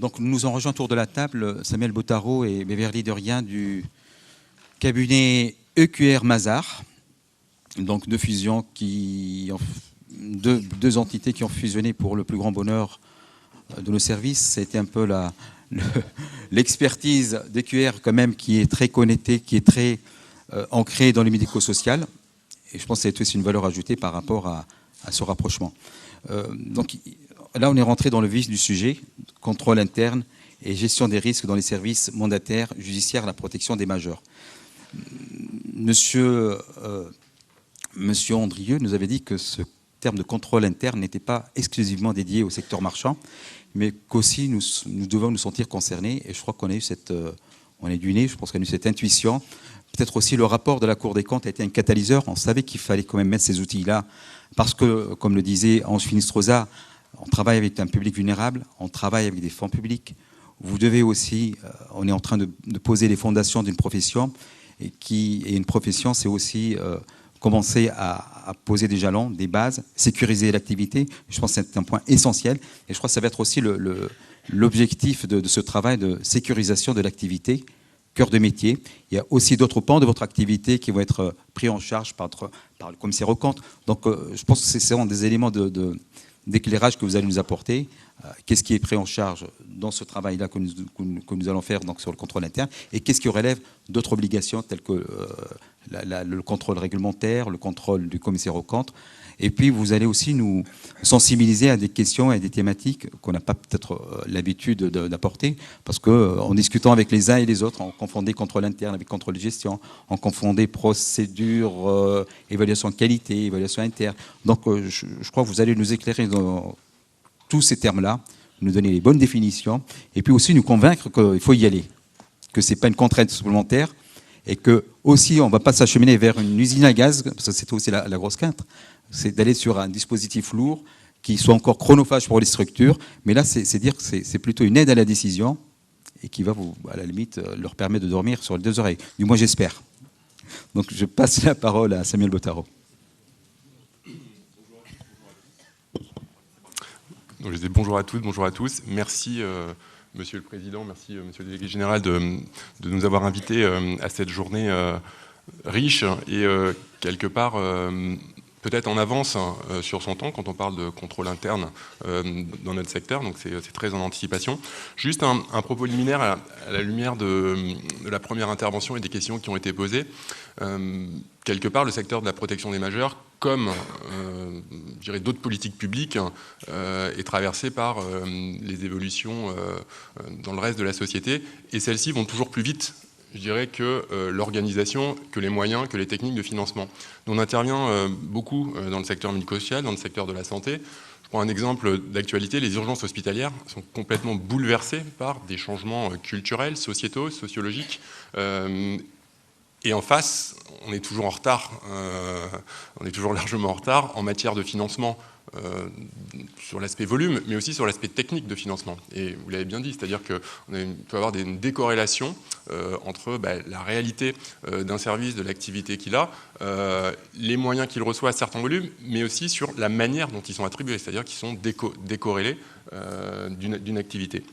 Donc nous nous en rejoint autour de la table Samuel Bottaro et Beverly Derrien du cabinet EQR Mazars, donc deux entités qui ont fusionné pour le plus grand bonheur de nos services. C'était un peu l'expertise d'EQR quand même qui est très connectée, qui est très ancrée dans le médico-social. Et je pense que c'est aussi une valeur ajoutée par rapport à ce rapprochement. Donc là, on est rentré dans le vif du sujet, contrôle interne et gestion des risques dans les services mandataires judiciaires à la protection des majeurs. Monsieur Andrieux nous avait dit que ce terme de contrôle interne n'était pas exclusivement dédié au secteur marchand, mais qu'aussi nous devons nous sentir concernés. Et je crois qu'on a eu on est du nez, je pense qu'on a eu cette intuition. Peut-être aussi le rapport de la Cour des comptes a été un catalyseur. On savait qu'il fallait quand même mettre ces outils-là, parce que, comme le disait Ange Finistrosa, on travaille avec un public vulnérable, on travaille avec des fonds publics. Vous devez aussi, on est en train de poser les fondations d'une profession, et une profession, c'est aussi commencer à poser des jalons, des bases, sécuriser l'activité. Je pense que c'est un point essentiel, et je crois que ça va être aussi l'objectif de ce travail de sécurisation de l'activité, cœur de métier. Il y a aussi d'autres pans de votre activité qui vont être pris en charge par le commissaire aux comptes. Donc je pense que c'est vraiment des éléments d'éclairage que vous allez nous apporter. Qu'est-ce qui est pris en charge dans ce travail-là que nous allons faire donc, sur le contrôle interne, et qu'est-ce qui relève d'autres obligations telles que le contrôle réglementaire, le contrôle du commissaire aux comptes. Et puis vous allez aussi nous sensibiliser à des questions et à des thématiques qu'on n'a pas peut-être l'habitude d'apporter, parce qu'en discutant avec les uns et les autres, on confondait contrôle interne avec contrôle de gestion, on confondait procédure, évaluation de qualité, évaluation interne. Donc je crois que vous allez nous éclairer dans tous ces termes-là, nous donner les bonnes définitions, et puis aussi nous convaincre qu'il faut y aller, que ce n'est pas une contrainte supplémentaire, et que aussi on ne va pas s'acheminer vers une usine à gaz, parce que c'est aussi la grosse crainte, c'est d'aller sur un dispositif lourd qui soit encore chronophage pour les structures, mais là c'est dire que c'est plutôt une aide à la décision, et qui va, à la limite, leur permettre de dormir sur les deux oreilles, du moins j'espère. Donc je passe la parole à Samuel Bottaro. Donc, je dis bonjour à toutes, bonjour à tous. Merci, Monsieur le Président, merci, Monsieur le Délégué Général, de nous avoir invités à cette journée riche et quelque part peut-être en avance sur son temps quand on parle de contrôle interne dans notre secteur, donc c'est très en anticipation. Juste un propos liminaire à la lumière de la première intervention et des questions qui ont été posées. Quelque part, le secteur de la protection des majeurs, comme je dirais d'autres politiques publiques, est traversé par les évolutions dans le reste de la société, et celles-ci vont toujours plus vite, je dirais, que l'organisation, que les moyens, que les techniques de financement. On intervient beaucoup dans le secteur médico-social, dans le secteur de la santé. Je prends un exemple d'actualité, les urgences hospitalières sont complètement bouleversées par des changements culturels, sociétaux, sociologiques. Et en face, on est toujours en retard, on est toujours largement en retard en matière de financement sur l'aspect volume, mais aussi sur l'aspect technique de financement. Et vous l'avez bien dit, c'est-à-dire qu'il peut y avoir une décorrélation entre la réalité d'un service, de l'activité qu'il a, les moyens qu'il reçoit à certains volumes, mais aussi sur la manière dont ils sont attribués, c'est-à-dire qu'ils sont décorrélés d'une activité.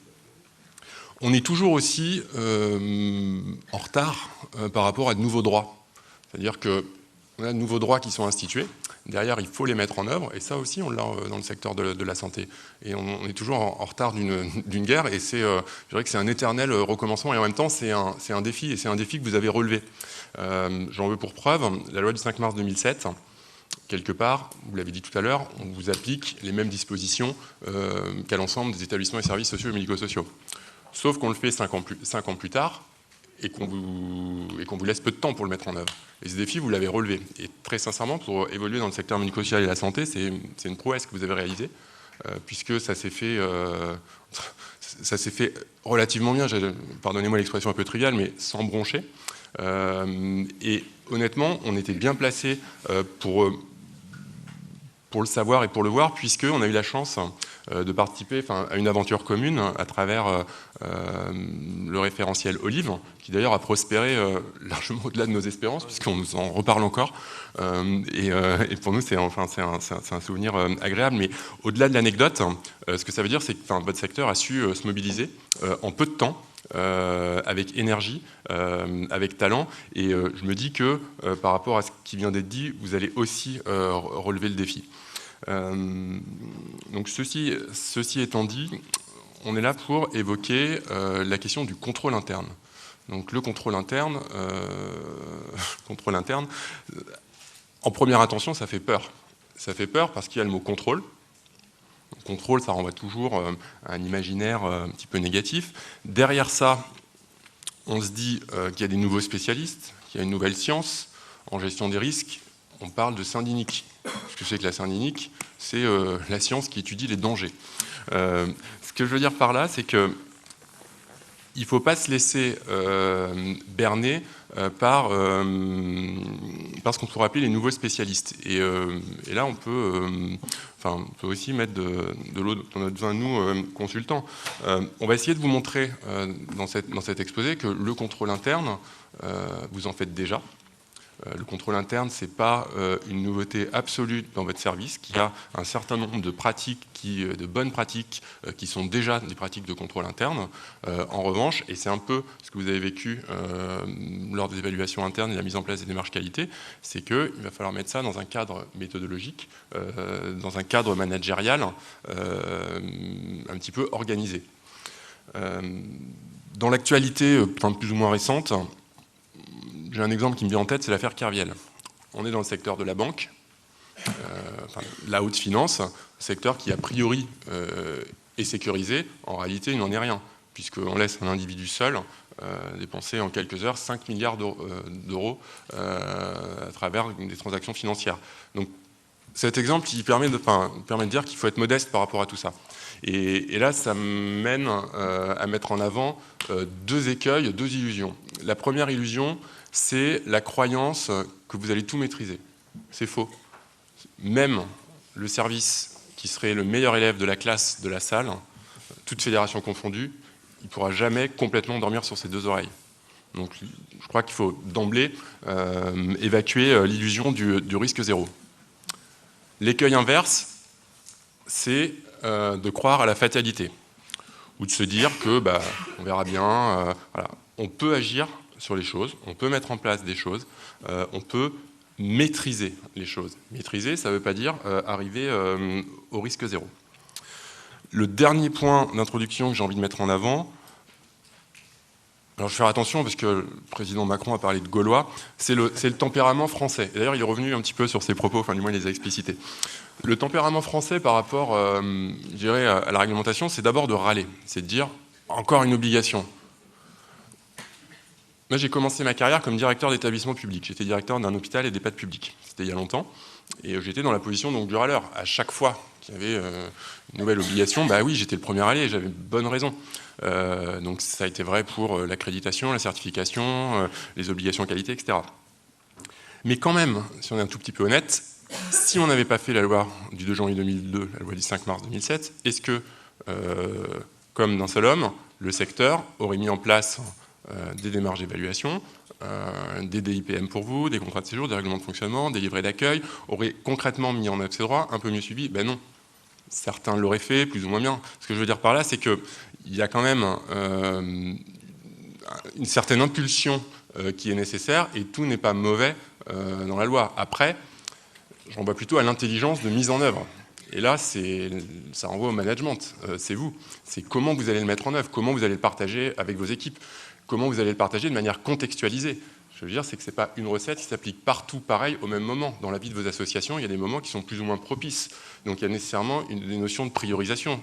On est toujours aussi en retard par rapport à de nouveaux droits. C'est-à-dire qu'on a de nouveaux droits qui sont institués. Derrière, il faut les mettre en œuvre. Et ça aussi, on l'a dans le secteur de la santé. Et on est toujours en retard d'une guerre. Et je dirais que c'est un éternel recommencement. Et en même temps, c'est un défi. Et c'est un défi que vous avez relevé. J'en veux pour preuve la loi du 5 mars 2007. Quelque part, vous l'avez dit tout à l'heure, on vous applique les mêmes dispositions qu'à l'ensemble des établissements et services sociaux et médico-sociaux. Sauf qu'on le fait 5 ans plus tard et qu'on vous laisse peu de temps pour le mettre en œuvre. Et ce défi, vous l'avez relevé. Et très sincèrement, pour évoluer dans le secteur médico-social et la santé, c'est une prouesse que vous avez réalisée, puisque ça s'est fait relativement bien, pardonnez-moi l'expression un peu triviale, mais sans broncher. Et honnêtement, on était bien placé pour le savoir et pour le voir, puisqu'on a eu la chance de participer à une aventure commune à travers le référentiel Olive, qui d'ailleurs a prospéré largement au-delà de nos espérances, puisqu'on nous en reparle encore. Et pour nous, c'est un souvenir agréable. Mais au-delà de l'anecdote, ce que ça veut dire, c'est que votre secteur a su se mobiliser en peu de temps, avec énergie, avec talent, et je me dis que par rapport à ce qui vient d'être dit, vous allez aussi relever le défi. Donc ceci étant dit, on est là pour évoquer la question du contrôle interne. Donc le contrôle interne, en première intention, ça fait peur. Ça fait peur parce qu'il y a le mot contrôle. Contrôle, ça renvoie toujours à un imaginaire un petit peu négatif. Derrière ça, on se dit qu'il y a des nouveaux spécialistes, qu'il y a une nouvelle science. En gestion des risques, on parle de syndinique. Ce que c'est que la syndinique, c'est la science qui étudie les dangers. Ce que je veux dire par là, c'est que il ne faut pas se laisser berner par ce qu'on pourrait appeler les nouveaux spécialistes. Et là, on peut aussi mettre de l'eau dans notre vin, nous, consultants. On va essayer de vous montrer dans cet exposé que le contrôle interne, vous en faites déjà. Le contrôle interne, ce n'est pas une nouveauté absolue dans votre service, qu'il y a un certain nombre de pratiques, de bonnes pratiques, qui sont déjà des pratiques de contrôle interne. En revanche, et c'est un peu ce que vous avez vécu lors des évaluations internes et la mise en place des démarches qualité, c'est qu'il va falloir mettre ça dans un cadre méthodologique, dans un cadre managérial un petit peu organisé. Dans l'actualité plus ou moins récente, j'ai un exemple qui me vient en tête, c'est l'affaire Kerviel. On est dans le secteur de la banque, la haute finance, secteur qui a priori est sécurisé. En réalité, il n'en est rien, puisqu'on laisse un individu seul dépenser en quelques heures 5 milliards d'euros à travers des transactions financières. Donc cet exemple, il permet de dire qu'il faut être modeste par rapport à tout ça. Et là, ça mène à mettre en avant deux écueils, deux illusions. La première illusion, c'est la croyance que vous allez tout maîtriser. C'est faux. Même le service qui serait le meilleur élève de la classe, de la salle, toute fédération confondue, il ne pourra jamais complètement dormir sur ses deux oreilles. Donc je crois qu'il faut d'emblée évacuer l'illusion du risque zéro. L'écueil inverse, c'est de croire à la fatalité, ou de se dire que on verra bien, voilà. On peut agir sur les choses, on peut mettre en place des choses, on peut maîtriser les choses. Maîtriser, ça ne veut pas dire arriver au risque zéro. Le dernier point d'introduction que j'ai envie de mettre en avant, alors je vais faire attention parce que le président Macron a parlé de Gaulois, c'est le tempérament français. Et d'ailleurs, il est revenu un petit peu sur ses propos, du moins il les a explicités. Le tempérament français par rapport, je dirais, à la réglementation, c'est d'abord de râler, c'est de dire encore une obligation. Moi, j'ai commencé ma carrière comme directeur d'établissement public. J'étais directeur d'un hôpital et d'EHPAD public. C'était il y a longtemps. Et j'étais dans la position donc, du râleur. À chaque fois qu'il y avait une nouvelle obligation, oui, j'étais le premier à aller, j'avais bonne raison. Donc ça a été vrai pour l'accréditation, la certification, les obligations qualité, etc. Mais quand même, si on est un tout petit peu honnête, si on n'avait pas fait la loi du 2 janvier 2002, la loi du 5 mars 2007, est-ce que, comme d'un seul homme, le secteur aurait mis en place des démarches d'évaluation, des DIPM pour vous, des contrats de séjour, des règlements de fonctionnement, des livrets d'accueil, aurait concrètement mis en œuvre ces droits, un peu mieux suivis? Ben non. Certains l'auraient fait, plus ou moins bien. Ce que je veux dire par là, c'est qu'il y a quand même une certaine impulsion qui est nécessaire, et tout n'est pas mauvais dans la loi. Après, j'en vois plutôt à l'intelligence de mise en œuvre. Et là, ça renvoie au management, c'est vous. C'est comment vous allez le mettre en œuvre, comment vous allez le partager avec vos équipes, comment vous allez le partager de manière contextualisée. Ce que je veux dire, c'est que ce n'est pas une recette qui s'applique partout pareil au même moment. Dans la vie de vos associations, il y a des moments qui sont plus ou moins propices. Donc il y a nécessairement des notions de priorisation.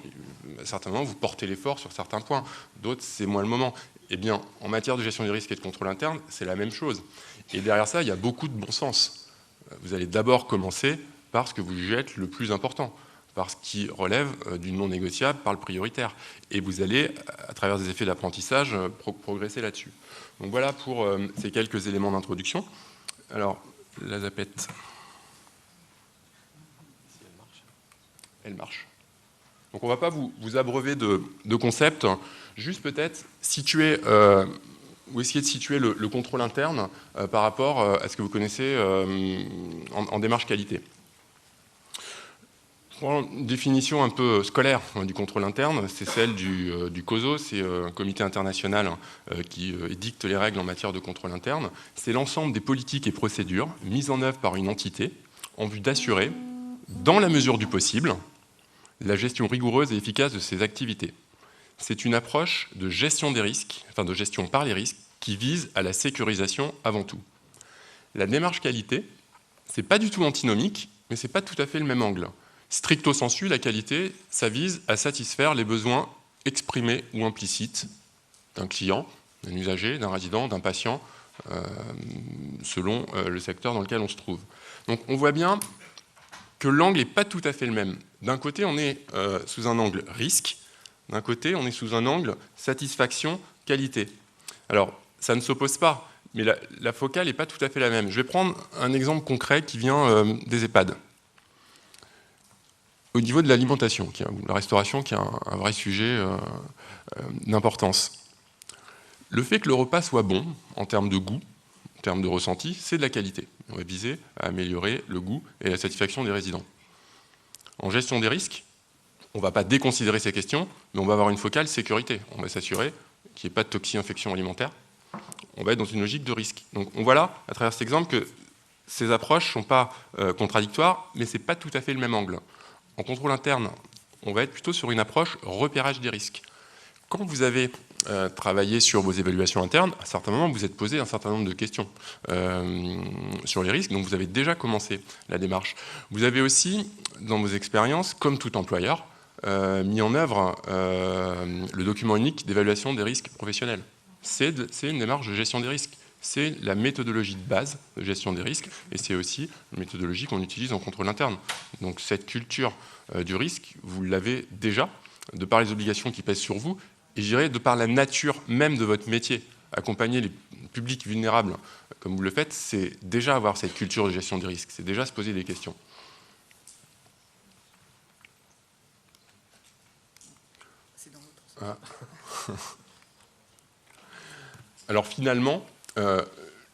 À certains moments, vous portez l'effort sur certains points. D'autres, c'est moins le moment. Eh bien, en matière de gestion des risques et de contrôle interne, c'est la même chose. Et derrière ça, il y a beaucoup de bon sens. Vous allez d'abord commencer par ce que vous jugez être le plus important, par ce qui relève du non négociable, par le prioritaire. Et vous allez, à travers des effets d'apprentissage, progresser là-dessus. Donc voilà pour ces quelques éléments d'introduction. Alors, la zapette. Si elle marche. Elle marche. Donc on ne va pas vous abreuver de concepts, juste peut-être situer, ou essayer de situer le contrôle interne par rapport à ce que vous connaissez en démarche qualité. Une définition un peu scolaire du contrôle interne, c'est celle du COSO, c'est un comité international qui édicte les règles en matière de contrôle interne. C'est l'ensemble des politiques et procédures mises en œuvre par une entité en vue d'assurer, dans la mesure du possible, la gestion rigoureuse et efficace de ses activités. C'est une approche de gestion des risques, enfin de gestion par les risques, qui vise à la sécurisation avant tout. La démarche qualité, c'est pas du tout antinomique, mais c'est pas tout à fait le même angle. Stricto sensu, la qualité, ça vise à satisfaire les besoins exprimés ou implicites d'un client, d'un usager, d'un résident, d'un patient, selon le secteur dans lequel on se trouve. Donc on voit bien que l'angle n'est pas tout à fait le même. D'un côté, on est sous un angle risque, d'un côté, on est sous un angle satisfaction, qualité. Alors, ça ne s'oppose pas, mais la focale n'est pas tout à fait la même. Je vais prendre un exemple concret qui vient des EHPAD. Au niveau de l'alimentation, la restauration, qui est un vrai sujet d'importance. Le fait que le repas soit bon, en termes de goût, en termes de ressenti, c'est de la qualité. On va viser à améliorer le goût et la satisfaction des résidents. En gestion des risques, on ne va pas déconsidérer ces questions, mais on va avoir une focale sécurité. On va s'assurer qu'il n'y ait pas de toxi-infection alimentaire. On va être dans une logique de risque. Donc on voit là, à travers cet exemple, que ces approches ne sont pas contradictoires, mais ce n'est pas tout à fait le même angle. En contrôle interne, on va être plutôt sur une approche repérage des risques. Quand vous avez travaillé sur vos évaluations internes, à certains moments, vous vous êtes posé un certain nombre de questions sur les risques, donc vous avez déjà commencé la démarche. Vous avez aussi, dans vos expériences, comme tout employeur, mis en œuvre le document unique d'évaluation des risques professionnels. C'est une démarche de gestion des risques. C'est la méthodologie de base de gestion des risques, et c'est aussi la méthodologie qu'on utilise en contrôle interne. Donc cette culture du risque, vous l'avez déjà, de par les obligations qui pèsent sur vous, et je dirais de par la nature même de votre métier. Accompagner les publics vulnérables, comme vous le faites, c'est déjà avoir cette culture de gestion des risques, c'est déjà se poser des questions. C'est dans l'autre sens. Alors finalement,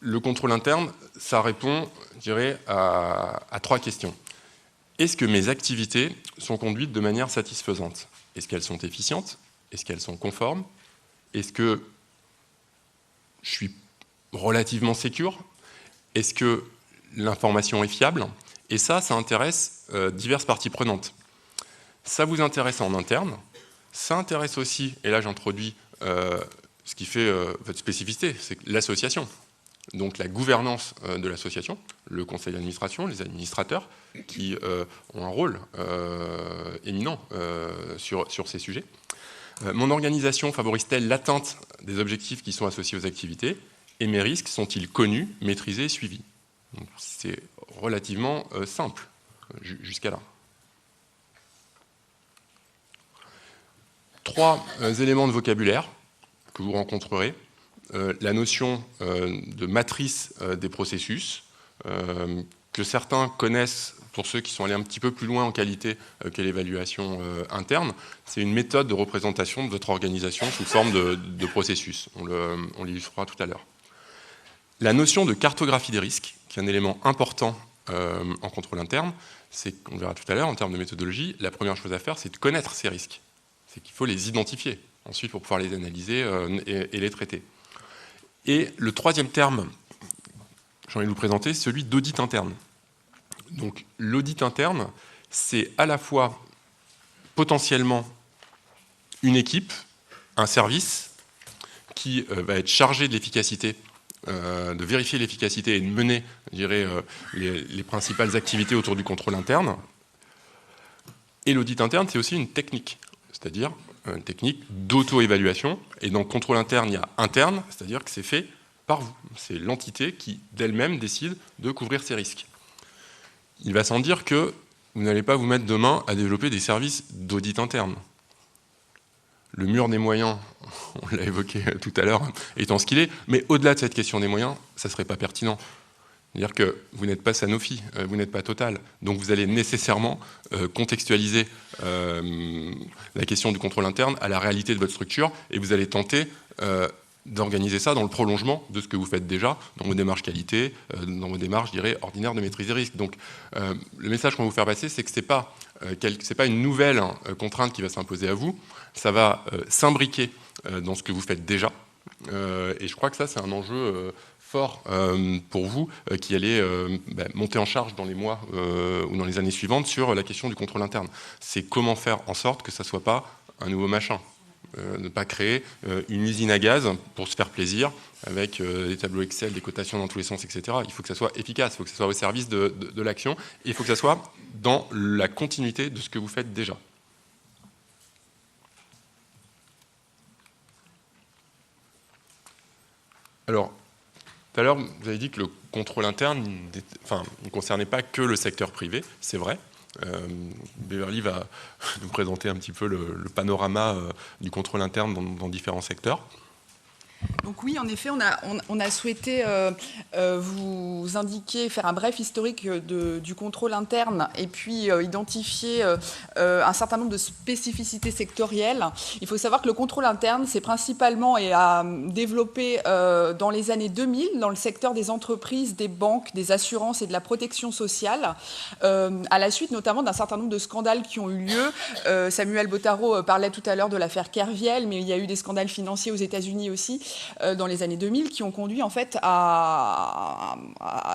le contrôle interne, ça répond, je dirais, à 3 questions. Est-ce que mes activités sont conduites de manière satisfaisante? Est-ce qu'elles sont efficientes? Est-ce qu'elles sont conformes? Est-ce que je suis relativement sécure? Est-ce que l'information est fiable? Et ça intéresse diverses parties prenantes. Ça vous intéresse en interne, ça intéresse aussi, et là j'introduis ce qui fait votre spécificité, c'est l'association. Donc la gouvernance de l'association, le conseil d'administration, les administrateurs, qui ont un rôle éminent sur ces sujets. Mon organisation favorise-t-elle l'atteinte des objectifs qui sont associés aux activités? Et mes risques sont-ils connus, maîtrisés et suivis? C'est relativement simple jusqu'à là. 3 éléments de vocabulaire que vous rencontrerez. La notion de matrice des processus, que certains connaissent pour ceux qui sont allés un petit peu plus loin en qualité que l'évaluation interne. C'est une méthode de représentation de votre organisation sous forme de processus. On l'illustrera tout à l'heure. La notion de cartographie des risques, qui est un élément important en contrôle interne, c'est, on verra tout à l'heure en termes de méthodologie, la première chose à faire, c'est de connaître ces risques. C'est qu'il faut les identifier ensuite pour pouvoir les analyser et les traiter. Et le 3e terme, j'ai envie de vous présenter, c'est celui d'audit interne. Donc l'audit interne, c'est à la fois potentiellement une équipe, un service qui va être chargé de l'efficacité, de vérifier l'efficacité et de mener, je dirais, les principales activités autour du contrôle interne. Et l'audit interne, c'est aussi une technique, c'est-à-dire une technique d'auto-évaluation. Et dans le contrôle interne, il y a interne, c'est-à-dire que c'est fait par vous. C'est l'entité qui, d'elle-même, décide de couvrir ses risques. Il va sans dire que vous n'allez pas vous mettre demain à développer des services d'audit interne. Le mur des moyens, on l'a évoqué tout à l'heure, étant ce qu'il est, mais au-delà de cette question des moyens, ça ne serait pas pertinent. C'est-à-dire que vous n'êtes pas Sanofi, vous n'êtes pas Total. Donc vous allez nécessairement contextualiser la question du contrôle interne à la réalité de votre structure et vous allez tenter d'organiser ça dans le prolongement de ce que vous faites déjà dans vos démarches qualité, dans vos démarches, je dirais, ordinaires de maîtrise des risques. Donc le message qu'on va vous faire passer, c'est que ce n'est pas une nouvelle contrainte qui va s'imposer à vous, ça va s'imbriquer dans ce que vous faites déjà. Et je crois que ça, c'est un enjeu fort pour vous qui allez monter en charge dans les mois ou dans les années suivantes sur la question du contrôle interne. C'est comment faire en sorte que ça ne soit pas un nouveau machin. Ne pas créer une usine à gaz pour se faire plaisir avec des tableaux Excel, des cotations dans tous les sens, etc. Il faut que ça soit efficace, il faut que ça soit au service de l'action et il faut que ça soit dans la continuité de ce que vous faites déjà. Alors, tout à l'heure, vous avez dit que le contrôle interne ne concernait pas que le secteur privé, c'est vrai. Beverly va nous présenter un petit peu le panorama du contrôle interne dans différents secteurs. Donc oui, en effet, on a souhaité vous indiquer, faire un bref historique du contrôle interne et puis identifier un certain nombre de spécificités sectorielles. Il faut savoir que le contrôle interne, c'est principalement et à développer dans les années 2000 dans le secteur des entreprises, des banques, des assurances et de la protection sociale, à la suite notamment d'un certain nombre de scandales qui ont eu lieu. Samuel Bottaro parlait tout à l'heure de l'affaire Kerviel, mais il y a eu des scandales financiers aux États-Unis aussi, dans les années 2000 qui ont conduit en fait à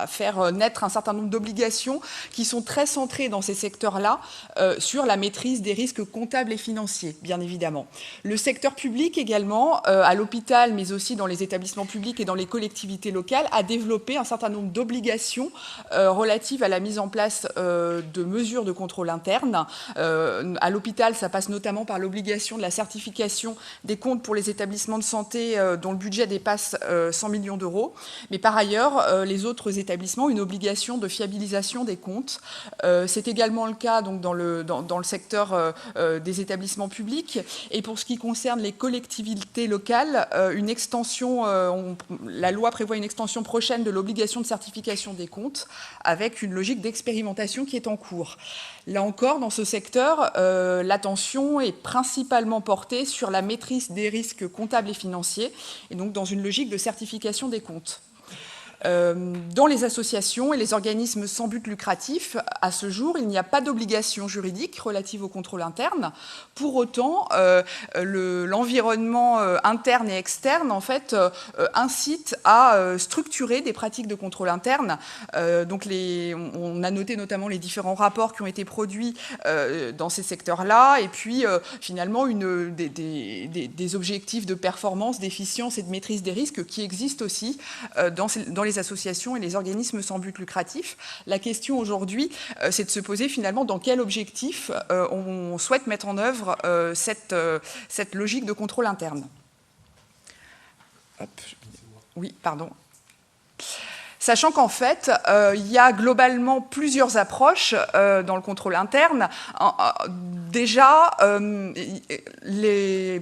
faire naître un certain nombre d'obligations qui sont très centrées dans ces secteurs-là sur la maîtrise des risques comptables et financiers, bien évidemment. Le secteur public également, à l'hôpital, mais aussi dans les établissements publics et dans les collectivités locales, a développé un certain nombre d'obligations relatives à la mise en place de mesures de contrôle interne. À l'hôpital, ça passe notamment par l'obligation de la certification des comptes pour les établissements de santé dont le budget dépasse 100 millions d'euros. Mais par ailleurs, les autres établissements ont une obligation de fiabilisation des comptes. C'est également le cas donc, dans le secteur des établissements publics. Et pour ce qui concerne les collectivités locales, une extension, la loi prévoit une extension prochaine de l'obligation de certification des comptes avec une logique d'expérimentation qui est en cours. Là encore, dans ce secteur, l'attention est principalement portée sur la maîtrise des risques comptables et financiers, et donc dans une logique de certification des comptes. Dans les associations et les organismes sans but lucratif, à ce jour, il n'y a pas d'obligation juridique relative au contrôle interne. Pour autant, l'environnement interne et externe, en fait, incite à structurer des pratiques de contrôle interne. Donc on a noté notamment les différents rapports qui ont été produits dans ces secteurs-là, et puis finalement des objectifs de performance, d'efficience et de maîtrise des risques qui existent aussi dans les associations et les organismes sans but lucratif. La question aujourd'hui, c'est de se poser finalement dans quel objectif on souhaite mettre en œuvre cette logique de contrôle interne. Hop. Oui, pardon. Sachant qu'en fait, il y a globalement plusieurs approches dans le contrôle interne. Déjà,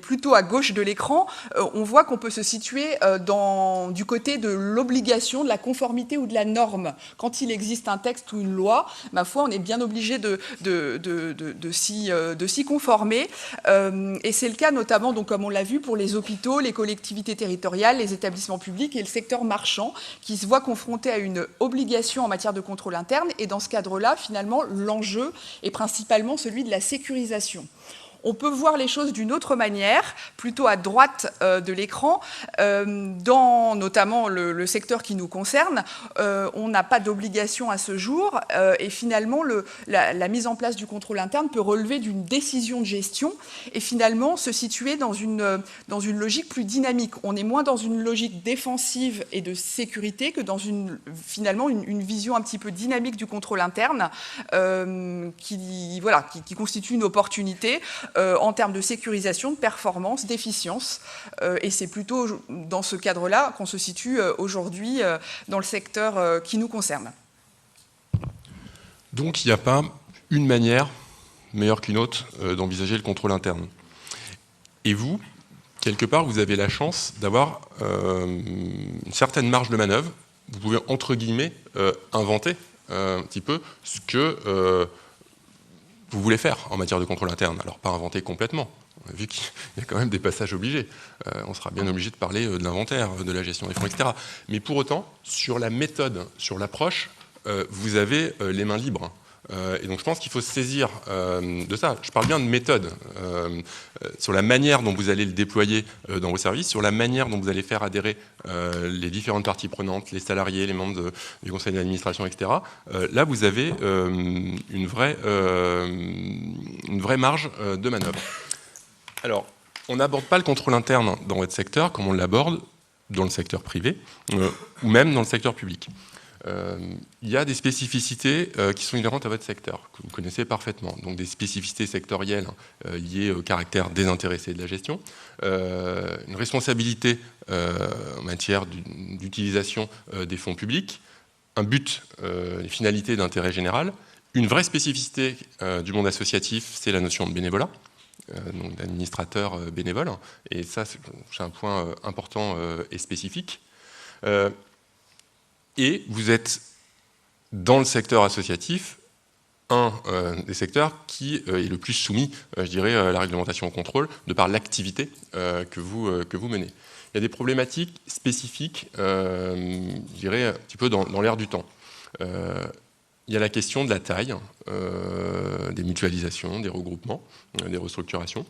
plutôt à gauche de l'écran, on voit qu'on peut se situer du côté de l'obligation, de la conformité ou de la norme. Quand il existe un texte ou une loi, ma foi, on est bien obligé de s'y conformer. Et c'est le cas notamment, donc, comme on l'a vu, pour les hôpitaux, les collectivités territoriales, les établissements publics et le secteur marchand, qui se voient confrontés à une obligation en matière de contrôle interne. Et dans ce cadre-là, finalement, l'enjeu est principalement celui de la sécurisation. On peut voir les choses d'une autre manière, plutôt à droite de l'écran, dans notamment le secteur qui nous concerne. On n'a pas d'obligation à ce jour et finalement la mise en place du contrôle interne peut relever d'une décision de gestion et finalement se situer dans une logique plus dynamique. On est moins dans une logique défensive et de sécurité que dans finalement une vision un petit peu dynamique du contrôle interne qui constitue une opportunité en termes de sécurisation, de performance, d'efficience. Et c'est plutôt dans ce cadre-là qu'on se situe aujourd'hui dans le secteur qui nous concerne. Donc il n'y a pas une manière meilleure qu'une autre d'envisager le contrôle interne. Et vous, quelque part, vous avez la chance d'avoir une certaine marge de manœuvre vous pouvez, entre guillemets, inventer un petit peu ce que vous voulez faire en matière de contrôle interne. Alors, pas inventer complètement, vu qu'il y a quand même des passages obligés. On sera bien obligé de parler de l'inventaire, de la gestion des fonds, etc. Mais pour autant, sur la méthode, sur l'approche, vous avez les mains libres. Et donc je pense qu'il faut se saisir de ça. Je parle bien de méthode, sur la manière dont vous allez le déployer dans vos services, sur la manière dont vous allez faire adhérer les différentes parties prenantes, les salariés, les membres du conseil d'administration, etc. Là, vous avez une vraie marge de manœuvre. Alors, on n'aborde pas le contrôle interne dans votre secteur comme on l'aborde dans le secteur privé ou même dans le secteur public. Il y a des spécificités qui sont inhérentes à votre secteur, que vous connaissez parfaitement. Donc des spécificités sectorielles liées au caractère désintéressé de la gestion, une responsabilité en matière d'utilisation des fonds publics, un but, une finalité d'intérêt général, une vraie spécificité du monde associatif, c'est la notion de bénévolat, donc d'administrateur bénévole, et ça c'est un point important et spécifique. Et vous êtes, dans le secteur associatif, un des secteurs qui est le plus soumis, je dirais, à la réglementation au contrôle, de par l'activité que vous menez. Il y a des problématiques spécifiques, je dirais, un petit peu dans l'air du temps. Il y a la question de la taille, des mutualisations, des regroupements, des restructurations.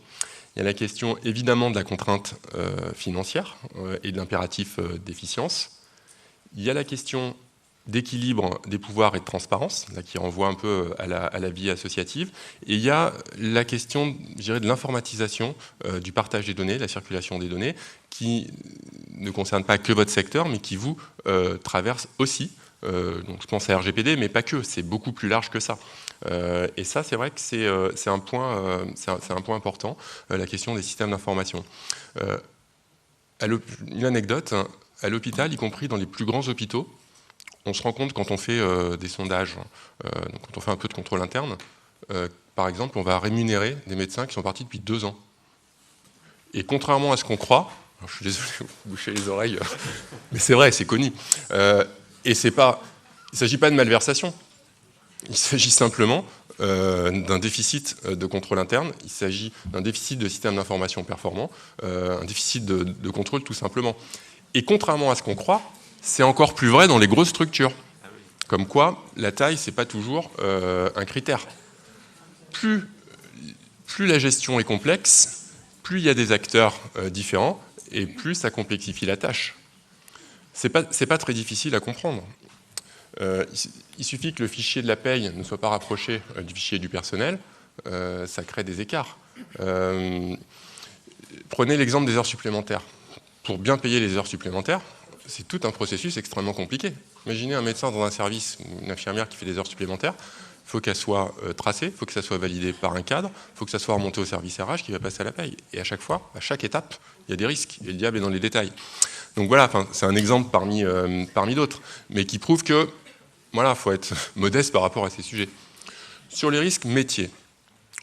Il y a la question, évidemment, de la contrainte financière et de l'impératif d'efficience. Il y a la question d'équilibre des pouvoirs et de transparence, là, qui renvoie un peu à la vie associative. Et il y a la question, je dirais, de l'informatisation du partage des données, de la circulation des données, qui ne concerne pas que votre secteur, mais qui vous traverse aussi. Donc je pense à RGPD, mais pas que, c'est beaucoup plus large que ça. Et ça, c'est vrai que c'est un point important, la question des systèmes d'information. Une anecdote, hein, à l'hôpital, y compris dans les plus grands hôpitaux, on se rend compte quand on fait des sondages, donc quand on fait un peu de contrôle interne, par exemple, on va rémunérer des médecins qui sont partis depuis 2 ans. Et contrairement à ce qu'on croit, alors je suis désolé, vous bouchez les oreilles, mais c'est vrai, c'est connu. Et il ne s'agit pas de malversation. Il s'agit simplement d'un déficit de contrôle interne, il s'agit d'un déficit de système d'information performant, un déficit de contrôle tout simplement. Et contrairement à ce qu'on croit, c'est encore plus vrai dans les grosses structures. Comme quoi, la taille, c'est pas toujours un critère. Plus la gestion est complexe, plus il y a des acteurs différents, et plus ça complexifie la tâche. C'est pas très difficile à comprendre. Il suffit que le fichier de la paye ne soit pas rapproché du fichier du personnel, ça crée des écarts. Prenez l'exemple des heures supplémentaires. Pour bien payer les heures supplémentaires, c'est tout un processus extrêmement compliqué. Imaginez un médecin dans un service, une infirmière qui fait des heures supplémentaires, il faut qu'elle soit tracée, il faut que ça soit validé par un cadre, il faut que ça soit remonté au service RH qui va passer à la paye. Et à chaque fois, à chaque étape, il y a des risques, et le diable est dans les détails. Donc voilà, c'est un exemple parmi d'autres, mais qui prouve que voilà, faut être modeste par rapport à ces sujets. Sur les risques métiers,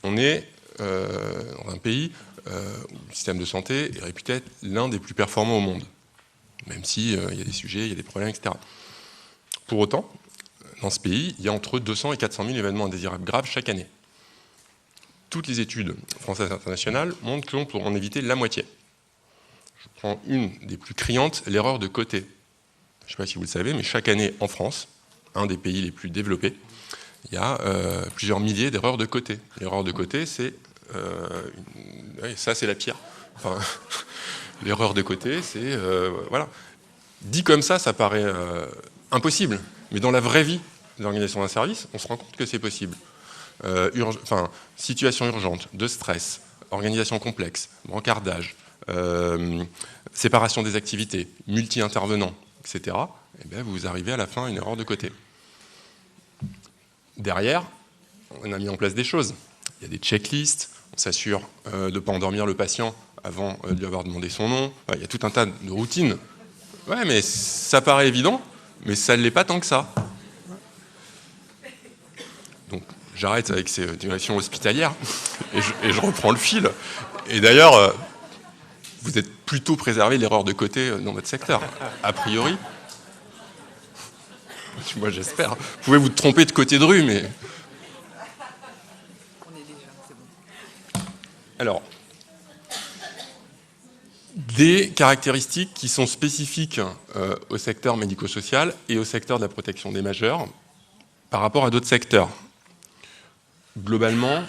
on est dans un pays où le système de santé est réputé être l'un des plus performants au monde, même s'il y a des sujets, il y a des problèmes, etc. Pour autant, dans ce pays, il y a entre 200 et 400 000 événements indésirables graves chaque année. Toutes les études françaises et internationales montrent que l'on pourra en éviter la moitié. Je prends une des plus criantes, l'erreur de côté. Je ne sais pas si vous le savez, mais chaque année en France, un des pays les plus développés, il y a plusieurs milliers d'erreurs de côté. L'erreur de côté, c'est... oui, ça, c'est la pire. Enfin, l'erreur de côté, c'est... voilà. Dit comme ça paraît impossible. Mais dans la vraie vie de l'organisation d'un service, on se rend compte que c'est possible. Situation urgente, de stress, organisation complexe, brancardage, séparation des activités, multi-intervenants, etc. Et bien, vous arrivez à la fin à une erreur de côté. Derrière, on a mis en place des choses. Il y a des checklists, on s'assure de ne pas endormir le patient avant de lui avoir demandé son nom. Enfin, il y a tout un tas de routines. Ouais, mais ça paraît évident, mais ça ne l'est pas tant que ça. Donc, j'arrête avec ces digressions hospitalières et je reprends le fil. Et d'ailleurs, vous êtes plutôt préservé de l'erreur de côté dans votre secteur, a priori. Moi, j'espère. Vous pouvez vous tromper de côté de rue, mais... On est déjà, c'est bon. Alors, des caractéristiques qui sont spécifiques au secteur médico-social et au secteur de la protection des majeurs par rapport à d'autres secteurs. Globalement,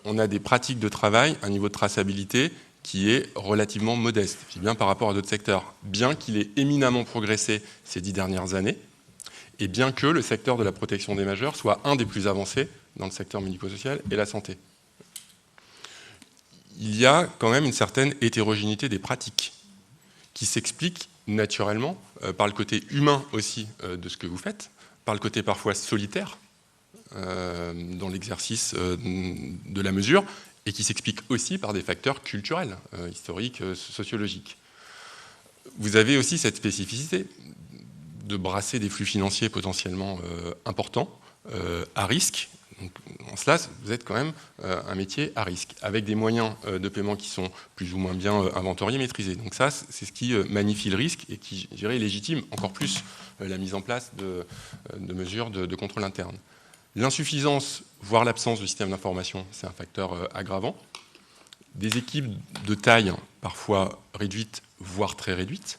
on a des pratiques de travail, un niveau de traçabilité qui est relativement modeste, je dis bien par rapport à d'autres secteurs, bien qu'il ait éminemment progressé ces 10 dernières années, et bien que le secteur de la protection des majeurs soit un des plus avancés dans le secteur médico-social et la santé. Il y a quand même une certaine hétérogénéité des pratiques qui s'explique naturellement par le côté humain aussi de ce que vous faites, par le côté parfois solitaire dans l'exercice de la mesure, et qui s'explique aussi par des facteurs culturels, historiques, sociologiques. Vous avez aussi cette spécificité de brasser des flux financiers potentiellement importants, à risque. Donc, en cela, vous êtes quand même un métier à risque, avec des moyens de paiement qui sont plus ou moins bien inventoriés, maîtrisés. Donc ça, c'est ce qui magnifie le risque et qui, je dirais, légitime encore plus la mise en place de mesures de contrôle interne. L'insuffisance, voire l'absence du système d'information, c'est un facteur aggravant. Des équipes de taille parfois réduites, voire très réduites.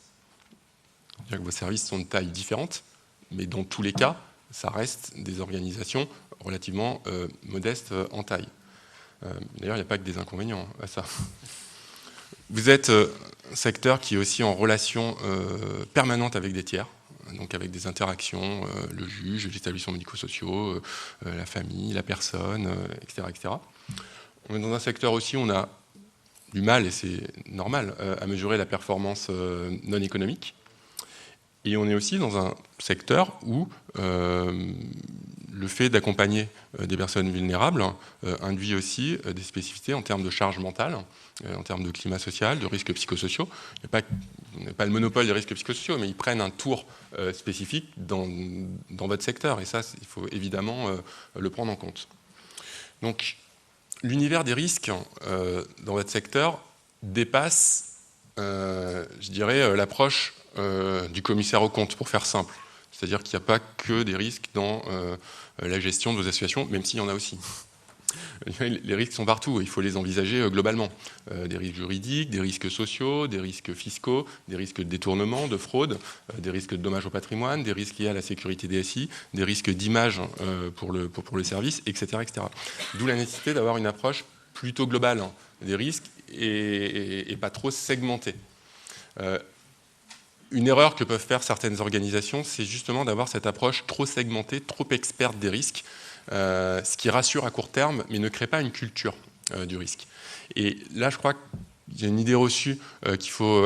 C'est-à-dire que vos services sont de taille différente, mais dans tous les cas, ça reste des organisations relativement modestes en taille. D'ailleurs, il n'y a pas que des inconvénients à ça. Vous êtes un secteur qui est aussi en relation permanente avec des tiers, donc avec des interactions, le juge, les établissements médico-sociaux, la famille, la personne, etc., etc. On est dans un secteur aussi où on a du mal, et c'est normal, à mesurer la performance non économique. Et on est aussi dans un secteur où le fait d'accompagner des personnes vulnérables induit aussi des spécificités en termes de charge mentale, en termes de climat social, de risques psychosociaux. On n'a pas le monopole des risques psychosociaux, mais ils prennent un tour spécifique dans votre secteur. Et ça, il faut évidemment le prendre en compte. Donc, l'univers des risques dans votre secteur dépasse, je dirais, l'approche du commissaire aux comptes, pour faire simple. C'est-à-dire qu'il n'y a pas que des risques dans la gestion de vos associations, même s'il y en a aussi. Les risques sont partout, il faut les envisager globalement. Des risques juridiques, des risques sociaux, des risques fiscaux, des risques de détournement, de fraude, des risques de dommages au patrimoine, des risques liés à la sécurité DSI, des risques d'image pour le service, etc., etc. D'où la nécessité d'avoir une approche plutôt globale des risques et pas trop segmentée. Une erreur que peuvent faire certaines organisations, c'est justement d'avoir cette approche trop segmentée, trop experte des risques, ce qui rassure à court terme, mais ne crée pas une culture du risque. Et là, je crois qu'il y a une idée reçue à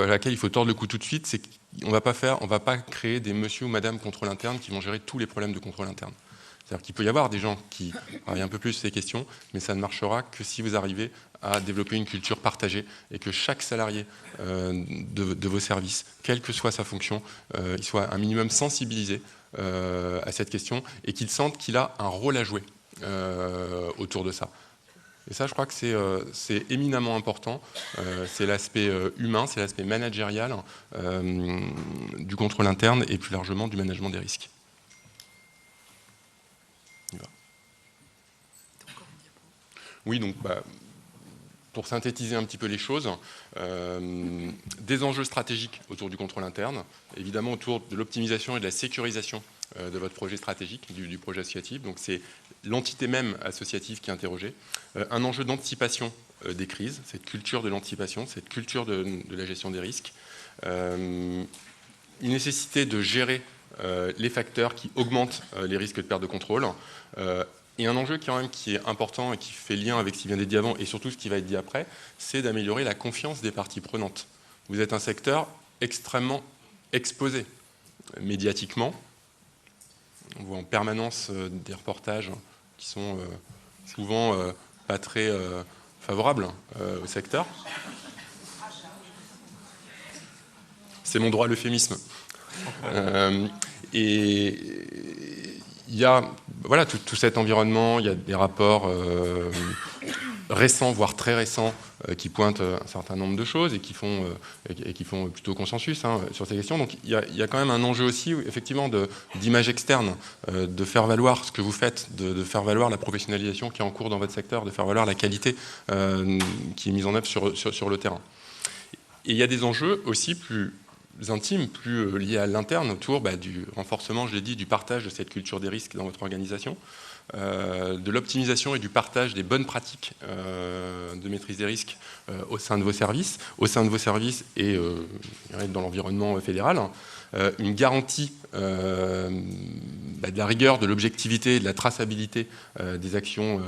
laquelle il faut tordre le cou tout de suite, c'est qu'on ne va pas créer des monsieur ou madame contrôle interne qui vont gérer tous les problèmes de contrôle interne. C'est-à-dire qu'il peut y avoir des gens qui travaillent un peu plus ces questions, mais ça ne marchera que si vous arrivez à développer une culture partagée et que chaque salarié de vos services, quelle que soit sa fonction, il soit un minimum sensibilisé à cette question et qu'il sente qu'il a un rôle à jouer autour de ça. Et ça, je crois que c'est éminemment important. C'est l'aspect humain, c'est l'aspect managérial du contrôle interne et plus largement du management des risques. Oui, donc pour synthétiser un petit peu les choses, des enjeux stratégiques autour du contrôle interne, évidemment autour de l'optimisation et de la sécurisation de votre projet stratégique, du projet associatif. Donc c'est l'entité même associative qui est interrogée. Un enjeu d'anticipation des crises, cette culture de l'anticipation, cette culture de la gestion des risques. Une nécessité de gérer les facteurs qui augmentent les risques de perte de contrôle. Et un enjeu quand même qui est important et qui fait lien avec ce qui vient d'être dit avant et surtout ce qui va être dit après, c'est d'améliorer la confiance des parties prenantes. Vous êtes un secteur extrêmement exposé médiatiquement. On voit en permanence des reportages qui sont souvent pas très favorables au secteur. C'est mon droit à l'euphémisme. Et il y a tout cet environnement, il y a des rapports récents, voire très récents, qui pointent un certain nombre de choses et qui font plutôt consensus sur ces questions. Donc il y a quand même un enjeu aussi, effectivement, d'image externe, de faire valoir ce que vous faites, de faire valoir la professionnalisation qui est en cours dans votre secteur, de faire valoir la qualité qui est mise en œuvre sur le terrain. Et il y a des enjeux aussi plus intimes, plus liés à l'interne, autour du renforcement, je l'ai dit, du partage de cette culture des risques dans votre organisation, de l'optimisation et du partage des bonnes pratiques de maîtrise des risques au sein de vos services, et dans l'environnement fédéral, une garantie de la rigueur, de l'objectivité et de la traçabilité des actions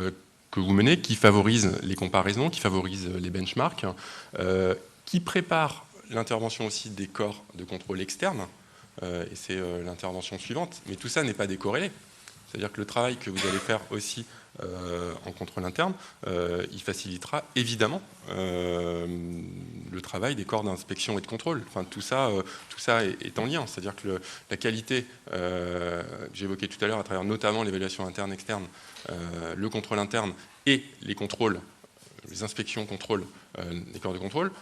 que vous menez, qui favorisent les comparaisons, qui favorisent les benchmarks, qui prépare l'intervention aussi des corps de contrôle externes, et c'est l'intervention suivante, mais tout ça n'est pas décorrélé. C'est-à-dire que le travail que vous allez faire aussi en contrôle interne, il facilitera évidemment le travail des corps d'inspection et de contrôle. Enfin, tout ça est en lien. C'est-à-dire que la qualité que j'évoquais tout à l'heure à travers notamment l'évaluation interne-externe, le contrôle interne et les contrôles, les inspections contrôles des corps de contrôle,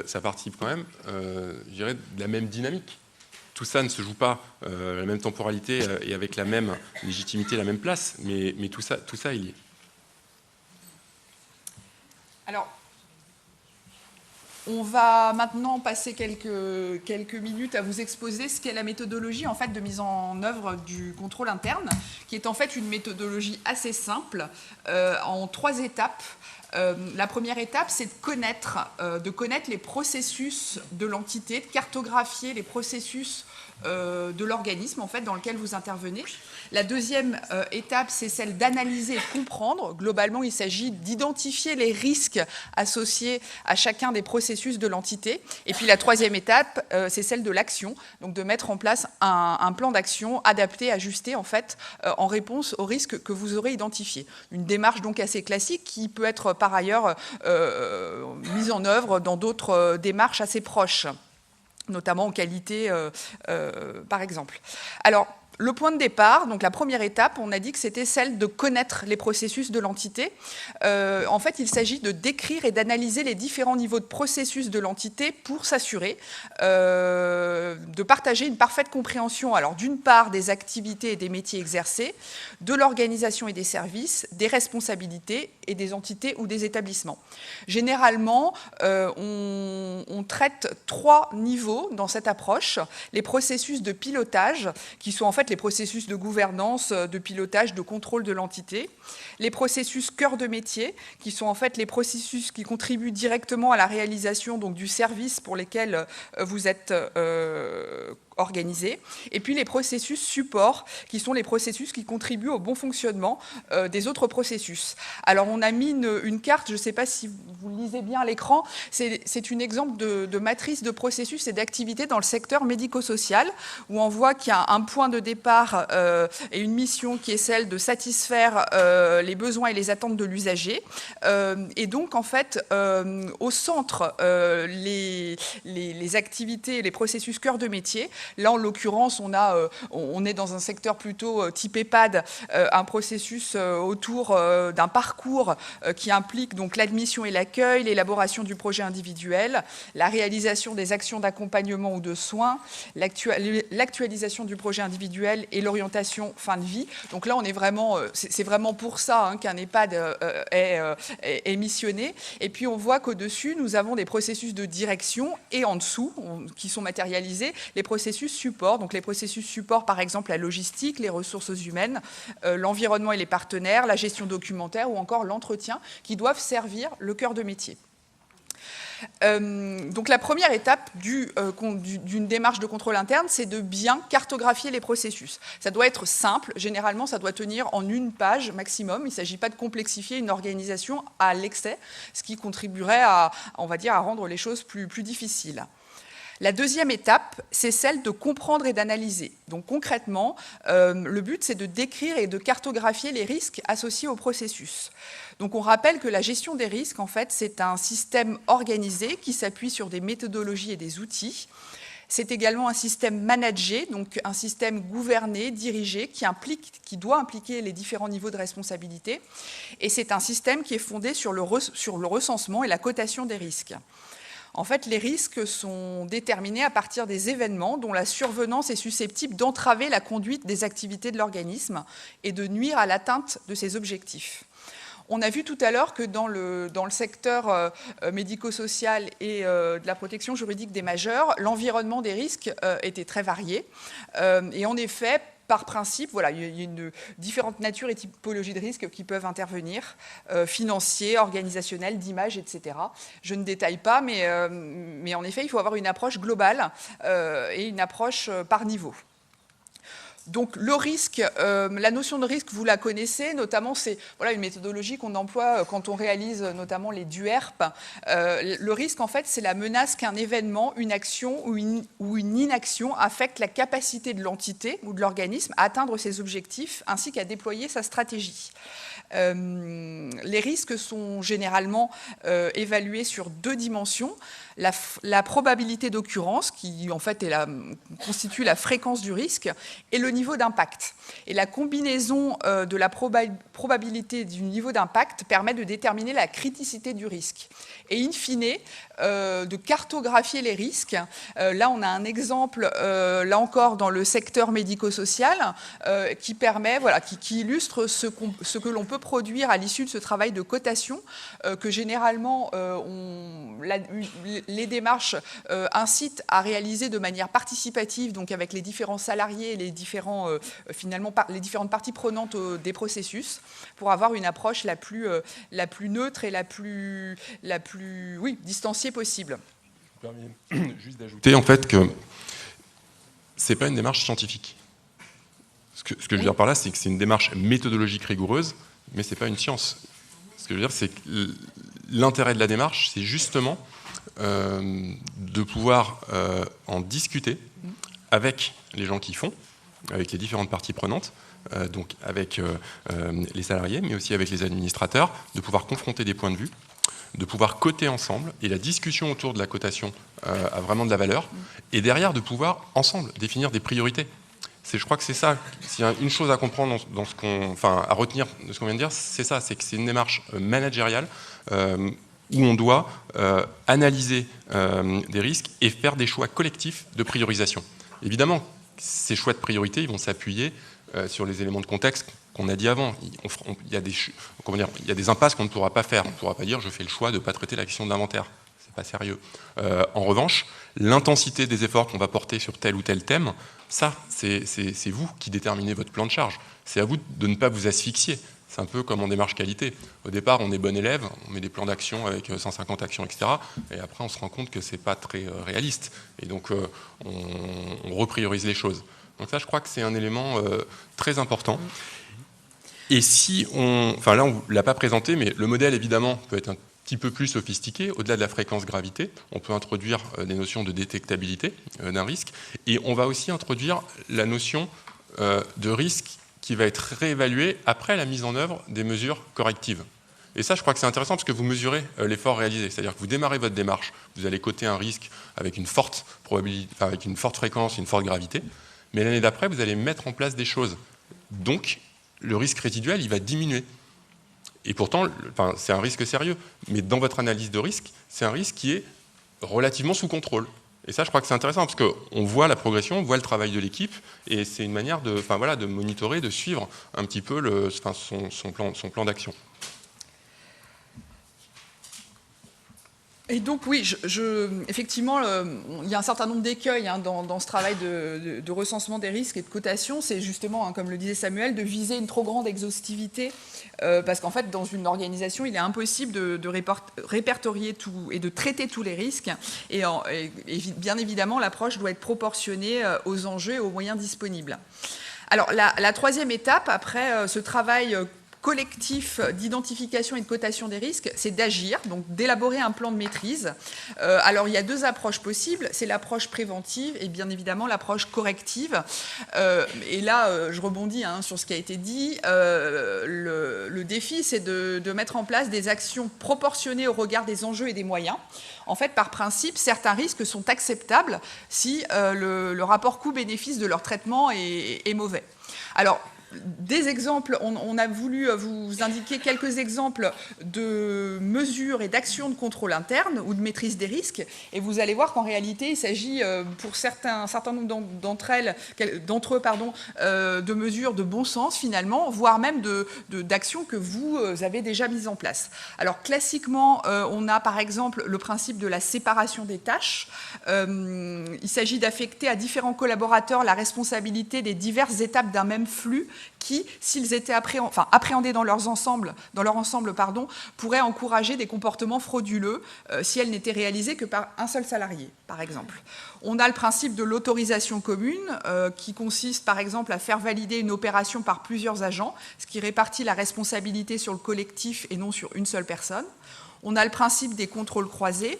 ça participe quand même, je dirais, de la même dynamique. Tout ça ne se joue pas à la même temporalité et avec la même légitimité, la même place, mais tout ça est lié. Alors, on va maintenant passer quelques minutes à vous exposer ce qu'est la méthodologie en fait, de mise en œuvre du contrôle interne, qui est en fait une méthodologie assez simple, en 3 étapes. La première étape, c'est de connaître les processus de l'entité, de cartographier les processus de l'organisme en fait, dans lequel vous intervenez. La deuxième étape, c'est celle d'analyser et de comprendre. Globalement, il s'agit d'identifier les risques associés à chacun des processus de l'entité. Et puis la troisième étape, c'est celle de l'action, donc de mettre en place un plan d'action adapté, ajusté en fait, en réponse aux risques que vous aurez identifiés. Une démarche donc assez classique qui peut être par ailleurs mise en œuvre dans d'autres démarches assez proches, notamment en qualité, par exemple. Alors, le point de départ, donc la première étape, on a dit que c'était celle de connaître les processus de l'entité. En fait, il s'agit de décrire et d'analyser les différents niveaux de processus de l'entité pour s'assurer de partager une parfaite compréhension, alors d'une part des activités et des métiers exercés, de l'organisation et des services, des responsabilités et des entités ou des établissements. Généralement, on traite 3 niveaux dans cette approche. Les processus de pilotage, qui sont en fait les processus de gouvernance, de pilotage, de contrôle de l'entité. Les processus cœur de métier, qui sont en fait les processus qui contribuent directement à la réalisation donc, du service pour lesquels vous êtes organisé. Et puis les processus support, qui sont les processus qui contribuent au bon fonctionnement des autres processus. Alors on a mis une carte, je ne sais pas si vous lisez bien à l'écran, c'est un exemple de matrice de processus et d'activités dans le secteur médico-social, où on voit qu'il y a un point de départ et une mission qui est celle de satisfaire les besoins et les attentes de l'usager. Et donc en fait, au centre, les activités et les processus cœur de métier. Là, en l'occurrence, on est dans un secteur plutôt type EHPAD, un processus autour d'un parcours qui implique donc l'admission et l'accueil, l'élaboration du projet individuel, la réalisation des actions d'accompagnement ou de soins, l'actualisation du projet individuel et l'orientation fin de vie. Donc là, on est vraiment, c'est vraiment pour ça qu'un EHPAD est missionné. Et puis, on voit qu'au-dessus, nous avons des processus de direction et en dessous, qui sont matérialisés, les processus support. Donc les processus support, par exemple, la logistique, les ressources humaines, l'environnement et les partenaires, la gestion documentaire ou encore l'entretien, qui doivent servir le cœur de métier. Donc la première étape d'une démarche de contrôle interne, c'est de bien cartographier les processus. Ça doit être simple, généralement ça doit tenir en 1 page maximum, il ne s'agit pas de complexifier une organisation à l'excès, ce qui contribuerait à, on va dire, à rendre les choses plus difficiles. La deuxième étape, c'est celle de comprendre et d'analyser. Donc concrètement, le but, c'est de décrire et de cartographier les risques associés au processus. Donc on rappelle que la gestion des risques, en fait, c'est un système organisé qui s'appuie sur des méthodologies et des outils. C'est également un système managé, donc un système gouverné, dirigé, qui doit impliquer les différents niveaux de responsabilité. Et c'est un système qui est fondé sur le recensement et la cotation des risques. En fait, les risques sont déterminés à partir des événements dont la survenance est susceptible d'entraver la conduite des activités de l'organisme et de nuire à l'atteinte de ses objectifs. On a vu tout à l'heure que dans le secteur médico-social et de la protection juridique des majeurs, l'environnement des risques était très varié. Et en effet, par principe, voilà, il y a différentes natures et typologies de risques qui peuvent intervenir, financiers, organisationnels, d'image, etc. Je ne détaille pas, mais en effet, il faut avoir une approche globale et une approche par niveau. Donc le risque, la notion de risque, vous la connaissez, notamment c'est une méthodologie qu'on emploie quand on réalise notamment les DUERP. Le risque, en fait, c'est la menace qu'un événement, une action ou une inaction affecte la capacité de l'entité ou de l'organisme à atteindre ses objectifs ainsi qu'à déployer sa stratégie. Les risques sont généralement évalués sur 2 dimensions. La probabilité d'occurrence, qui en fait constitue la fréquence du risque, et le niveau d'impact. Et la combinaison de la probabilité du niveau d'impact permet de déterminer la criticité du risque. Et in fine, de cartographier les risques. Là, on a un exemple, là encore, dans le secteur médico-social, qui permet, qui illustre ce que l'on peut produire à l'issue de ce travail de cotation, que généralement, les démarches incitent à réaliser de manière participative, donc avec les différents salariés et les différentes parties prenantes des processus, pour avoir une approche la plus neutre et la plus distanciée possible. Je me permets juste d'ajouter en fait que c'est pas une démarche scientifique. Ce que je veux dire par là, c'est que c'est une démarche méthodologique rigoureuse, mais c'est pas une science. Ce que je veux dire, c'est que l'intérêt de la démarche, c'est justement de pouvoir en discuter avec les gens qui font, avec les différentes parties prenantes, donc avec les salariés, mais aussi avec les administrateurs, de pouvoir confronter des points de vue, de pouvoir coter ensemble, et la discussion autour de la cotation a vraiment de la valeur, et derrière de pouvoir ensemble définir des priorités. Je crois que c'est ça. S'il y a une chose à comprendre à retenir de ce qu'on vient de dire, c'est ça, c'est que c'est une démarche managériale où on doit analyser des risques et faire des choix collectifs de priorisation. Évidemment, ces choix de priorité, ils vont s'appuyer sur les éléments de contexte qu'on a dit avant. Il y a des impasses qu'on ne pourra pas faire. On ne pourra pas dire je fais le choix de ne pas traiter la question de l'inventaire. C'est pas sérieux. En revanche, l'intensité des efforts qu'on va porter sur tel ou tel thème, ça, c'est vous qui déterminez votre plan de charge. C'est à vous de ne pas vous asphyxier. C'est un peu comme en démarche qualité. Au départ, on est bon élève, on met des plans d'action avec 150 actions, etc. Et après, on se rend compte que c'est pas très réaliste. Et donc, on repriorise les choses. Donc ça, je crois que c'est un élément très important. Et si là, on ne l'a pas présenté, mais le modèle, évidemment, peut être un petit peu plus sophistiqué. Au-delà de la fréquence gravité, on peut introduire des notions de détectabilité d'un risque. Et on va aussi introduire la notion de risque qui va être réévaluée après la mise en œuvre des mesures correctives. Et ça, je crois que c'est intéressant parce que vous mesurez l'effort réalisé. C'est-à-dire que vous démarrez votre démarche, vous allez coter un risque avec une forte probabilité, avec une forte fréquence, une forte gravité. Mais l'année d'après, vous allez mettre en place des choses. Donc, le risque résiduel, il va diminuer. Et pourtant, c'est un risque sérieux. Mais dans votre analyse de risque, c'est un risque qui est relativement sous contrôle. Et ça, je crois que c'est intéressant parce qu'on voit la progression, on voit le travail de l'équipe, et c'est une manière de monitorer, de suivre un petit peu son plan d'action. Et donc oui, effectivement, il y a un certain nombre d'écueils dans ce travail de recensement des risques et de cotation. C'est justement, comme le disait Samuel, de viser une trop grande exhaustivité, parce qu'en fait, dans une organisation, il est impossible de répertorier tout et de traiter tous les risques. Et bien évidemment, l'approche doit être proportionnée aux enjeux et aux moyens disponibles. Alors, la troisième étape, après ce travail collectif d'identification et de cotation des risques, c'est d'agir, donc d'élaborer un plan de maîtrise. Alors, il y a deux approches possibles. C'est l'approche préventive et bien évidemment l'approche corrective. Et là, je rebondis sur ce qui a été dit. Le défi, c'est de mettre en place des actions proportionnées au regard des enjeux et des moyens. En fait, par principe, certains risques sont acceptables si le rapport coût-bénéfice de leur traitement est mauvais. Alors, des exemples, on a voulu vous indiquer quelques exemples de mesures et d'actions de contrôle interne ou de maîtrise des risques, et vous allez voir qu'en réalité, il s'agit pour un certain nombre d'entre eux, de mesures de bon sens finalement, voire même d'actions que vous avez déjà mises en place. Alors classiquement, on a par exemple le principe de la séparation des tâches. Il s'agit d'affecter à différents collaborateurs la responsabilité des diverses étapes d'un même flux qui, s'ils étaient appréhendés dans leur ensemble, pourraient encourager des comportements frauduleux si elles n'étaient réalisées que par un seul salarié, par exemple. On a le principe de l'autorisation commune qui consiste, par exemple, à faire valider une opération par plusieurs agents, ce qui répartit la responsabilité sur le collectif et non sur une seule personne. On a le principe des contrôles croisés.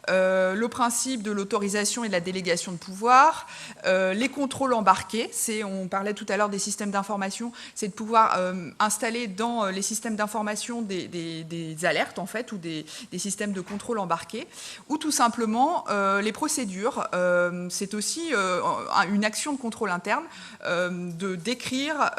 Le principe de l'autorisation et de la délégation de pouvoir, les contrôles embarqués, on parlait tout à l'heure des systèmes d'information, c'est de pouvoir installer dans les systèmes d'information des alertes en fait, ou des systèmes de contrôle embarqués, ou tout simplement les procédures. C'est aussi une action de contrôle interne de décrire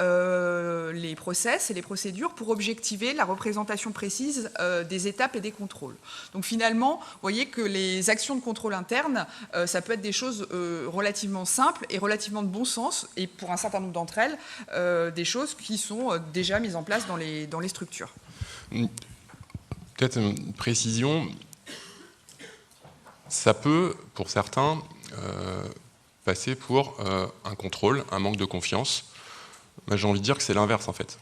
les process et les procédures pour objectiver la représentation précise des étapes et des contrôles. Donc finalement, vous voyez que les actions de contrôle interne, ça peut être des choses relativement simples et relativement de bon sens, et pour un certain nombre d'entre elles, des choses qui sont déjà mises en place dans les structures. Peut-être une précision, ça peut, pour certains, passer pour un contrôle, un manque de confiance. Moi, j'ai envie de dire que c'est l'inverse, en fait.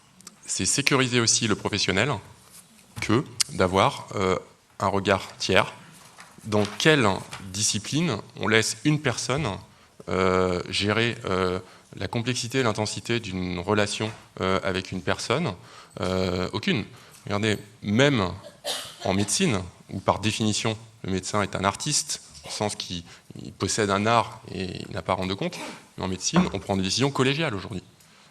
C'est sécuriser aussi le professionnel que d'avoir un regard tiers. Dans quelle discipline on laisse une personne gérer la complexité et l'intensité d'une relation avec une personne? Aucune. Regardez, même en médecine, où par définition le médecin est un artiste, au sens qu'il possède un art et il n'a pas à rendre compte, mais en médecine, on prend des décisions collégiales aujourd'hui.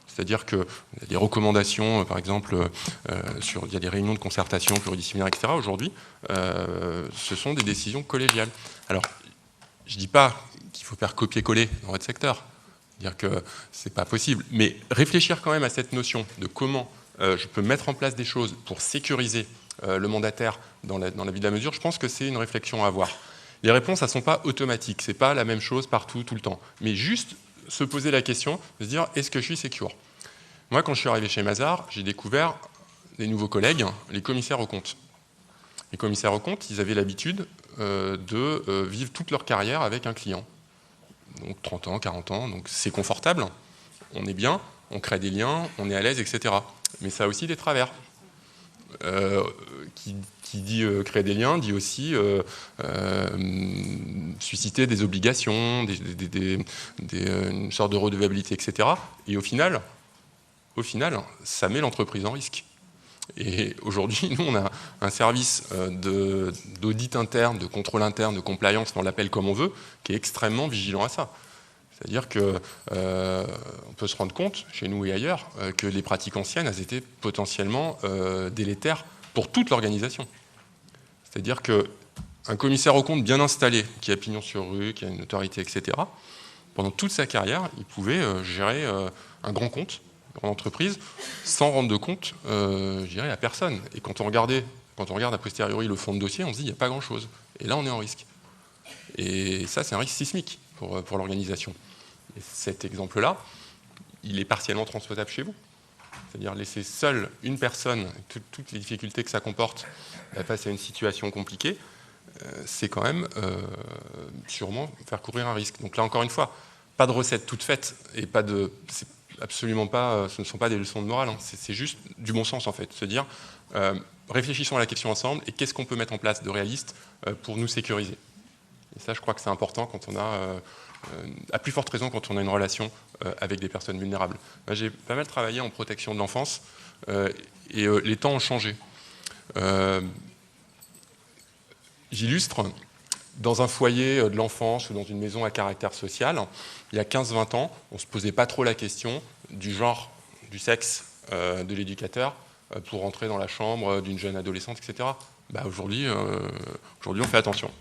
C'est-à-dire qu'il y a des recommandations, par exemple, il y a des réunions de concertation pluridisciplinaires, etc. Aujourd'hui, ce sont des décisions collégiales. Alors, je ne dis pas qu'il faut faire copier-coller dans votre secteur, dire que ce n'est pas possible, mais réfléchir quand même à cette notion de comment je peux mettre en place des choses pour sécuriser le mandataire dans la vie de la mesure, je pense que c'est une réflexion à avoir. Les réponses, elles ne sont pas automatiques, ce n'est pas la même chose partout, tout le temps, mais juste se poser la question, de se dire, est-ce que je suis secure? Moi, quand je suis arrivé chez Mazars, j'ai découvert des nouveaux collègues, les commissaires aux comptes. Les commissaires aux comptes, ils avaient l'habitude de vivre toute leur carrière avec un client. Donc 30 ans, 40 ans, donc c'est confortable, on est bien, on crée des liens, on est à l'aise, etc. Mais ça a aussi des travers. Qui dit créer des liens, dit aussi susciter des obligations, une sorte de redevabilité, etc. Et au final, ça met l'entreprise en risque. Et aujourd'hui, nous, on a un service d'audit interne, de contrôle interne, de compliance, on l'appelle comme on veut, qui est extrêmement vigilant à ça. C'est-à-dire qu'on peut se rendre compte, chez nous et ailleurs, que les pratiques anciennes, elles étaient potentiellement délétères pour toute l'organisation. C'est-à-dire qu'un commissaire aux comptes bien installé, qui a pignon sur rue, qui a une autorité, etc., pendant toute sa carrière, il pouvait gérer un grand compte, une grande entreprise, sans rendre de compte, je dirais, à personne. Et quand on regarde a posteriori le fond de dossier, on se dit qu'il n'y a pas grand-chose. Et là, on est en risque. Et ça, c'est un risque sismique pour l'organisation. Et cet exemple-là, il est partiellement transposable chez vous. C'est-à-dire laisser seule une personne, toutes les difficultés que ça comporte face à une situation compliquée, c'est quand même sûrement faire courir un risque. Donc là, encore une fois, pas de recette toute faite, et c'est absolument pas, ce ne sont pas des leçons de morale, hein, c'est juste du bon sens en fait, se dire réfléchissons à la question ensemble et qu'est-ce qu'on peut mettre en place de réaliste pour nous sécuriser. Et ça, je crois que c'est important quand on a, à plus forte raison quand on a une relation avec des personnes vulnérables. Moi, j'ai pas mal travaillé en protection de l'enfance Et les temps ont changé. J'illustre. Dans un foyer de l'enfance ou dans une maison à caractère social, il y a 15-20 ans, on ne se posait pas trop la question du genre, du sexe de l'éducateur pour rentrer dans la chambre d'une jeune adolescente, etc. Aujourd'hui, on fait attention.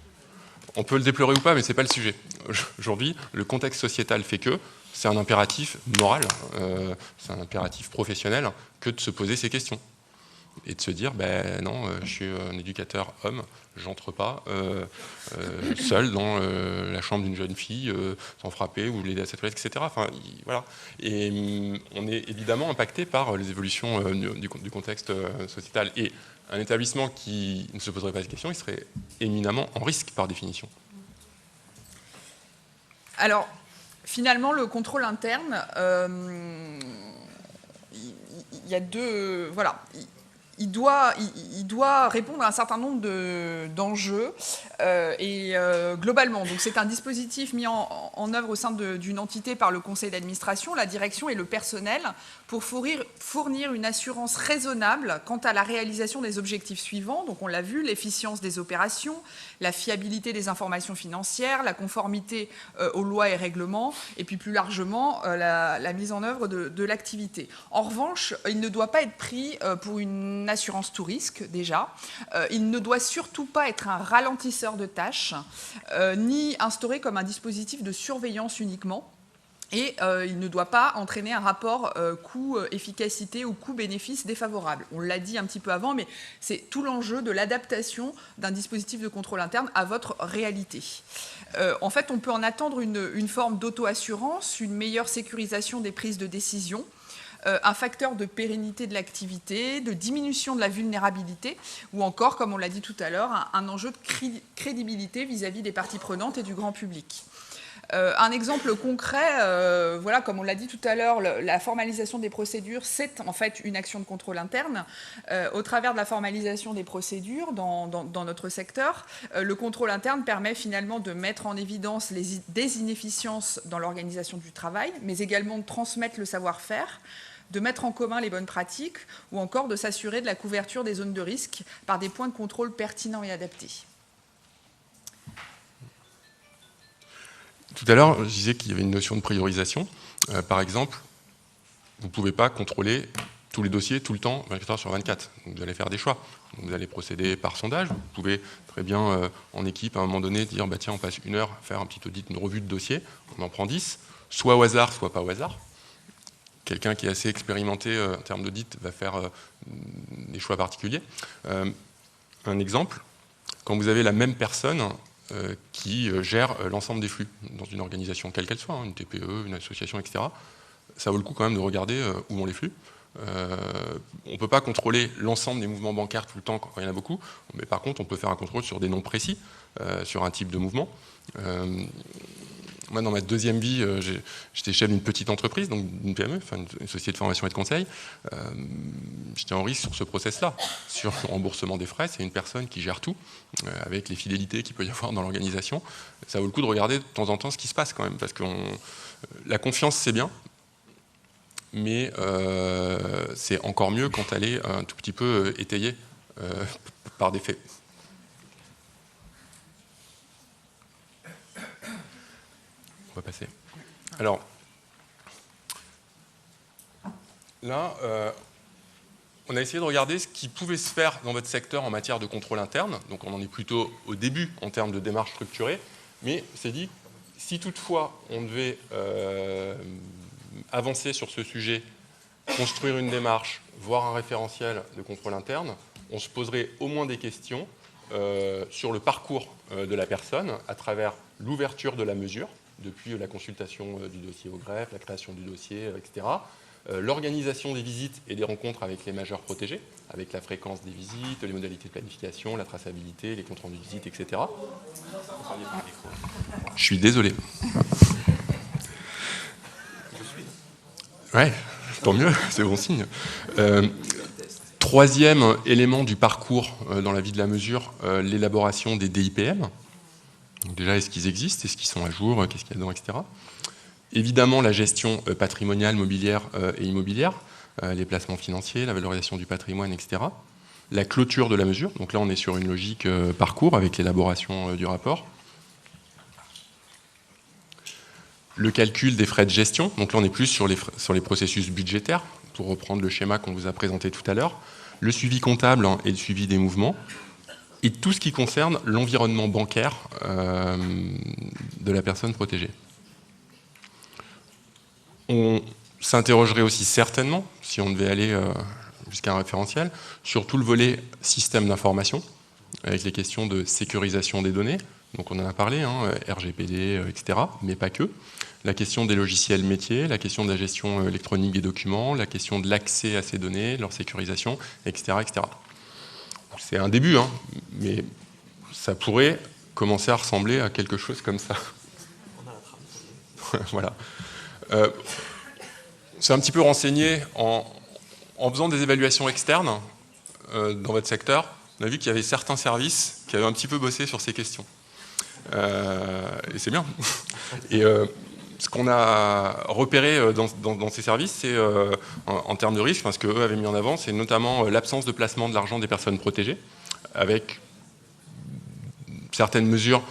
On peut le déplorer ou pas, mais ce n'est pas le sujet. Aujourd'hui, le contexte sociétal fait que c'est un impératif moral, c'est un impératif professionnel que de se poser ces questions. Et de se dire, non, je suis un éducateur homme, j'entre pas seul dans la chambre d'une jeune fille sans frapper ou l'aider à cette toilette, etc. Enfin, voilà. Et on est évidemment impacté par les évolutions du contexte sociétal. Et un établissement qui ne se poserait pas cette question, il serait éminemment en risque par définition. Alors, finalement, le contrôle interne, il y a deux... Voilà. Il doit répondre à un certain nombre d'enjeux globalement. Donc c'est un dispositif mis en œuvre au sein d'une entité par le conseil d'administration, la direction et le personnel pour fournir une assurance raisonnable quant à la réalisation des objectifs suivants. Donc on l'a vu, l'efficience des opérations, la fiabilité des informations financières, la conformité aux lois et règlements, et puis plus largement la mise en œuvre de l'activité. En revanche, il ne doit pas être pris pour une assurance tout risque, déjà. Il ne doit surtout pas être un ralentisseur de tâches, ni instauré comme un dispositif de surveillance uniquement. Et il ne doit pas entraîner un rapport coût-efficacité ou coût-bénéfice défavorable. On l'a dit un petit peu avant, mais c'est tout l'enjeu de l'adaptation d'un dispositif de contrôle interne à votre réalité. En fait, on peut en attendre une forme d'auto-assurance, une meilleure sécurisation des prises de décision, un facteur de pérennité de l'activité, de diminution de la vulnérabilité, ou encore, comme on l'a dit tout à l'heure, un enjeu de crédibilité vis-à-vis des parties prenantes et du grand public. Un exemple concret, voilà, comme on l'a dit tout à l'heure, la formalisation des procédures, c'est en fait une action de contrôle interne. Au travers de la formalisation des procédures dans notre secteur, le contrôle interne permet finalement de mettre en évidence des inefficiences dans l'organisation du travail, mais également de transmettre le savoir-faire, de mettre en commun les bonnes pratiques ou encore de s'assurer de la couverture des zones de risque par des points de contrôle pertinents et adaptés. Tout à l'heure, je disais qu'il y avait une notion de priorisation. Par exemple, vous ne pouvez pas contrôler tous les dossiers tout le temps, 24 heures sur 24. Donc, vous allez faire des choix. Donc, vous allez procéder par sondage. Vous pouvez très bien, en équipe, à un moment donné, dire tiens, on passe 1 heure à faire un petit audit, une revue de dossier. On en prend 10, soit au hasard, soit pas au hasard. Quelqu'un qui est assez expérimenté en termes d'audit va faire des choix particuliers. Un exemple, quand vous avez la même personne qui gère l'ensemble des flux dans une organisation, quelle qu'elle soit, une TPE, une association, etc., ça vaut le coup quand même de regarder où vont les flux. On ne peut pas contrôler l'ensemble des mouvements bancaires tout le temps quand il y en a beaucoup, mais par contre, on peut faire un contrôle sur des noms précis, sur un type de mouvement. Moi, dans ma deuxième vie, j'étais chef d'une petite entreprise, donc d'une PME, enfin une société de formation et de conseil. J'étais en risque sur ce process-là, sur le remboursement des frais. C'est une personne qui gère tout, avec les fidélités qu'il peut y avoir dans l'organisation. Ça vaut le coup de regarder de temps en temps ce qui se passe quand même, parce que la confiance, c'est bien, mais c'est encore mieux quand elle est un tout petit peu étayée par des faits. On va passer. Alors, là, on a essayé de regarder ce qui pouvait se faire dans votre secteur en matière de contrôle interne. Donc, on en est plutôt au début en termes de démarche structurée. Mais on s'est dit, si toutefois on devait avancer sur ce sujet, construire une démarche, voire un référentiel de contrôle interne, on se poserait au moins des questions sur le parcours de la personne à travers l'ouverture de la mesure, depuis la consultation du dossier au greffe, la création du dossier, etc. L'organisation des visites et des rencontres avec les majeurs protégés, avec la fréquence des visites, les modalités de planification, la traçabilité, les comptes rendus de visite, etc. Je suis désolé. Ouais, tant mieux, c'est bon signe. Troisième élément du parcours dans la vie de la mesure, l'élaboration des DIPM. Donc déjà, est-ce qu'ils existent, est-ce qu'ils sont à jour, qu'est-ce qu'il y a dedans, etc. Évidemment, la gestion patrimoniale, mobilière et immobilière. les placements financiers, la valorisation du patrimoine, etc. La clôture de la mesure, donc là on est sur une logique parcours avec l'élaboration du rapport. Le calcul des frais de gestion, donc là on est plus sur les processus budgétaires, pour reprendre le schéma qu'on vous a présenté tout à l'heure. Le suivi comptable et le suivi des mouvements, et tout ce qui concerne l'environnement bancaire de la personne protégée. On s'interrogerait aussi certainement, si on devait aller jusqu'à un référentiel, sur tout le volet système d'information, avec les questions de sécurisation des données, donc on en a parlé, RGPD, etc., mais pas que. La question des logiciels métiers, la question de la gestion électronique des documents, la question de l'accès à ces données, leur sécurisation, etc., etc. C'est un début, mais ça pourrait commencer à ressembler à quelque chose comme ça. Voilà. C'est un petit peu renseigné en faisant des évaluations externes dans votre secteur. On a vu qu'il y avait certains services qui avaient un petit peu bossé sur ces questions. Et c'est bien. Et ce qu'on a repéré dans ces services, c'est en termes de risque, ce qu'eux avaient mis en avant, c'est notamment l'absence de placement de l'argent des personnes protégées, avec certaines mesures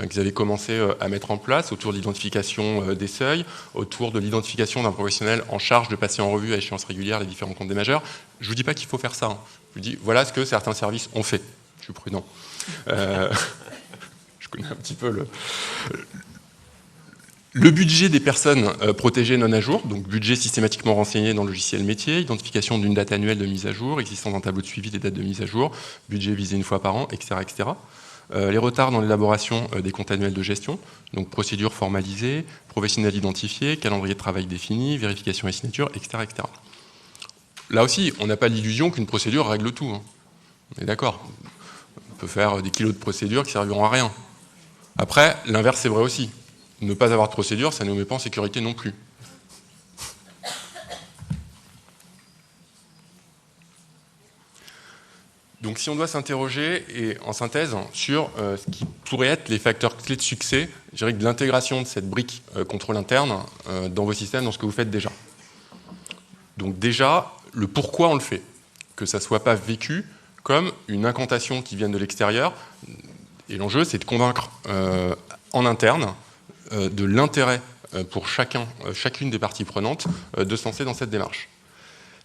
qu'ils avaient commencé à mettre en place autour de l'identification des seuils, autour de l'identification d'un professionnel en charge de passer en revue à échéance régulière les différents comptes des majeurs. Je ne vous dis pas qu'il faut faire ça. Je vous dis, voilà ce que certains services ont fait. Je suis prudent. Je connais un petit peu le budget des personnes protégées non à jour, donc budget systématiquement renseigné dans le logiciel métier, identification d'une date annuelle de mise à jour, existence d'un tableau de suivi des dates de mise à jour, budget visé une fois par an, etc. etc. Les retards dans l'élaboration des comptes annuels de gestion, donc procédure formalisée, professionnel identifié, calendrier de travail défini, vérification et signature, etc. etc. Là aussi, on n'a pas l'illusion qu'une procédure règle tout. On est d'accord. On peut faire des kilos de procédures qui ne serviront à rien. Après, l'inverse c'est vrai aussi. Ne pas avoir de procédure, ça ne nous met pas en sécurité non plus. Donc si on doit s'interroger, et en synthèse, sur ce qui pourrait être les facteurs clés de succès, je dirais que de l'intégration de cette brique contrôle interne dans vos systèmes, dans ce que vous faites déjà. Donc déjà, le pourquoi on le fait. Que ça ne soit pas vécu comme une incantation qui vient de l'extérieur. Et l'enjeu, c'est de convaincre en interne de l'intérêt pour chacune des parties prenantes de se lancer dans cette démarche.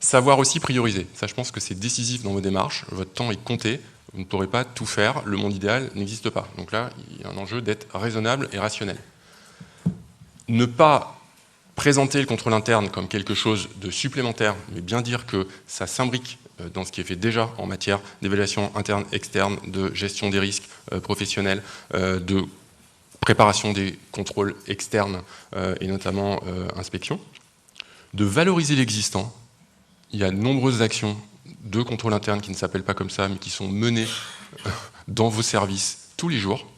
Savoir aussi prioriser. Ça, je pense que c'est décisif dans vos démarches. Votre temps est compté. Vous ne pourrez pas tout faire. Le monde idéal n'existe pas. Donc là, il y a un enjeu d'être raisonnable et rationnel. Ne pas présenter le contrôle interne comme quelque chose de supplémentaire, mais bien dire que ça s'imbrique dans ce qui est fait déjà en matière d'évaluation interne, externe, de gestion des risques professionnels, de préparation des contrôles externes et notamment inspection. De valoriser l'existant. Il y a de nombreuses actions de contrôle interne qui ne s'appellent pas comme ça, mais qui sont menées dans vos services tous les jours.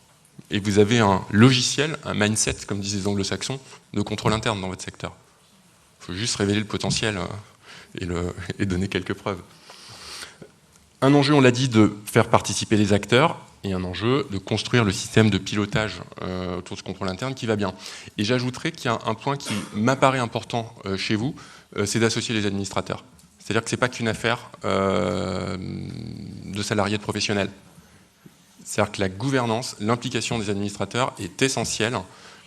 Et vous avez un logiciel, un mindset, comme disent les anglo-saxons, de contrôle interne dans votre secteur. Il faut juste révéler le potentiel et donner quelques preuves. Un enjeu, on l'a dit, de faire participer les acteurs, et un enjeu de construire le système de pilotage autour de ce contrôle interne qui va bien. Et j'ajouterais qu'il y a un point qui m'apparaît important chez vous, c'est d'associer les administrateurs. C'est-à-dire que ce n'est pas qu'une affaire de salariés de professionnels. C'est-à-dire que la gouvernance, l'implication des administrateurs est essentielle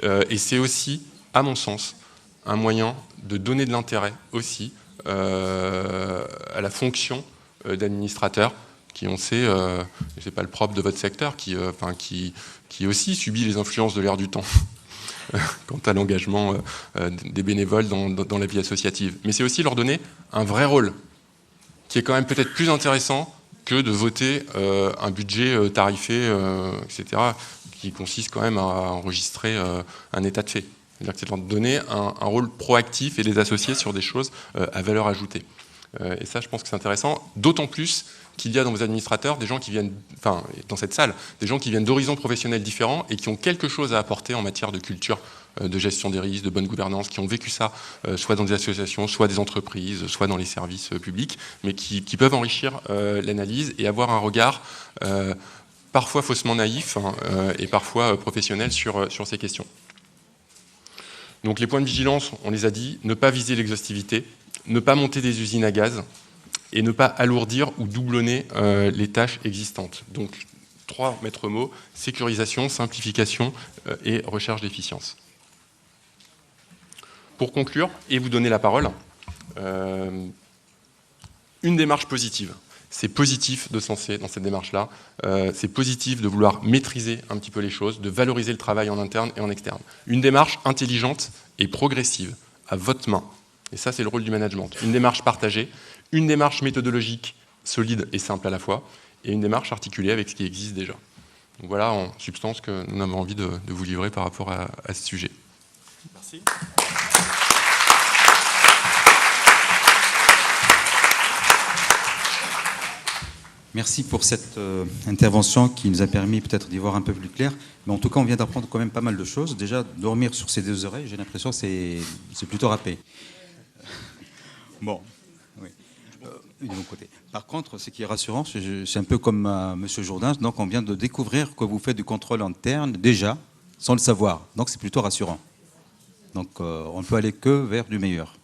et c'est aussi, à mon sens, un moyen de donner de l'intérêt aussi à la fonction d'administrateur qui, on sait, c'est pas le propre de votre secteur, qui aussi subit les influences de l'ère du temps quant à l'engagement des bénévoles dans la vie associative. Mais c'est aussi leur donner un vrai rôle, qui est quand même peut-être plus intéressant que de voter un budget tarifé, etc., qui consiste quand même à enregistrer un état de fait. C'est-à-dire que c'est de leur donner un rôle proactif et les associer sur des choses à valeur ajoutée. Et ça, je pense que c'est intéressant, d'autant plus qu'il y a dans vos administrateurs des gens qui viennent, enfin, dans cette salle, des gens qui viennent d'horizons professionnels différents et qui ont quelque chose à apporter en matière de culture, de gestion des risques, de bonne gouvernance, qui ont vécu ça, soit dans des associations, soit des entreprises, soit dans les services publics, mais qui peuvent enrichir l'analyse et avoir un regard parfois faussement naïf et parfois professionnel sur ces questions. Donc les points de vigilance, on les a dit, ne pas viser l'exhaustivité, ne pas monter des usines à gaz et ne pas alourdir ou doublonner les tâches existantes. Donc, 3 maîtres mots, sécurisation, simplification et recherche d'efficience. Pour conclure et vous donner la parole, une démarche positive. C'est positif de se lancer dans cette démarche-là. C'est positif de vouloir maîtriser un petit peu les choses, de valoriser le travail en interne et en externe. Une démarche intelligente et progressive, à votre main. Et ça, c'est le rôle du management. Une démarche partagée, une démarche méthodologique solide et simple à la fois, et une démarche articulée avec ce qui existe déjà. Donc voilà, en substance, que nous avons envie de vous livrer par rapport à ce sujet. Merci. Merci pour cette intervention qui nous a permis peut-être d'y voir un peu plus clair. Mais en tout cas, on vient d'apprendre quand même pas mal de choses. Déjà, dormir sur ces 2 oreilles, j'ai l'impression que c'est plutôt râpé. Bon, oui, de mon côté. Par contre, ce qui est rassurant, c'est un peu comme M. Jourdain. Donc, on vient de découvrir que vous faites du contrôle interne déjà, sans le savoir. Donc, c'est plutôt rassurant. Donc, on ne peut aller que vers du meilleur.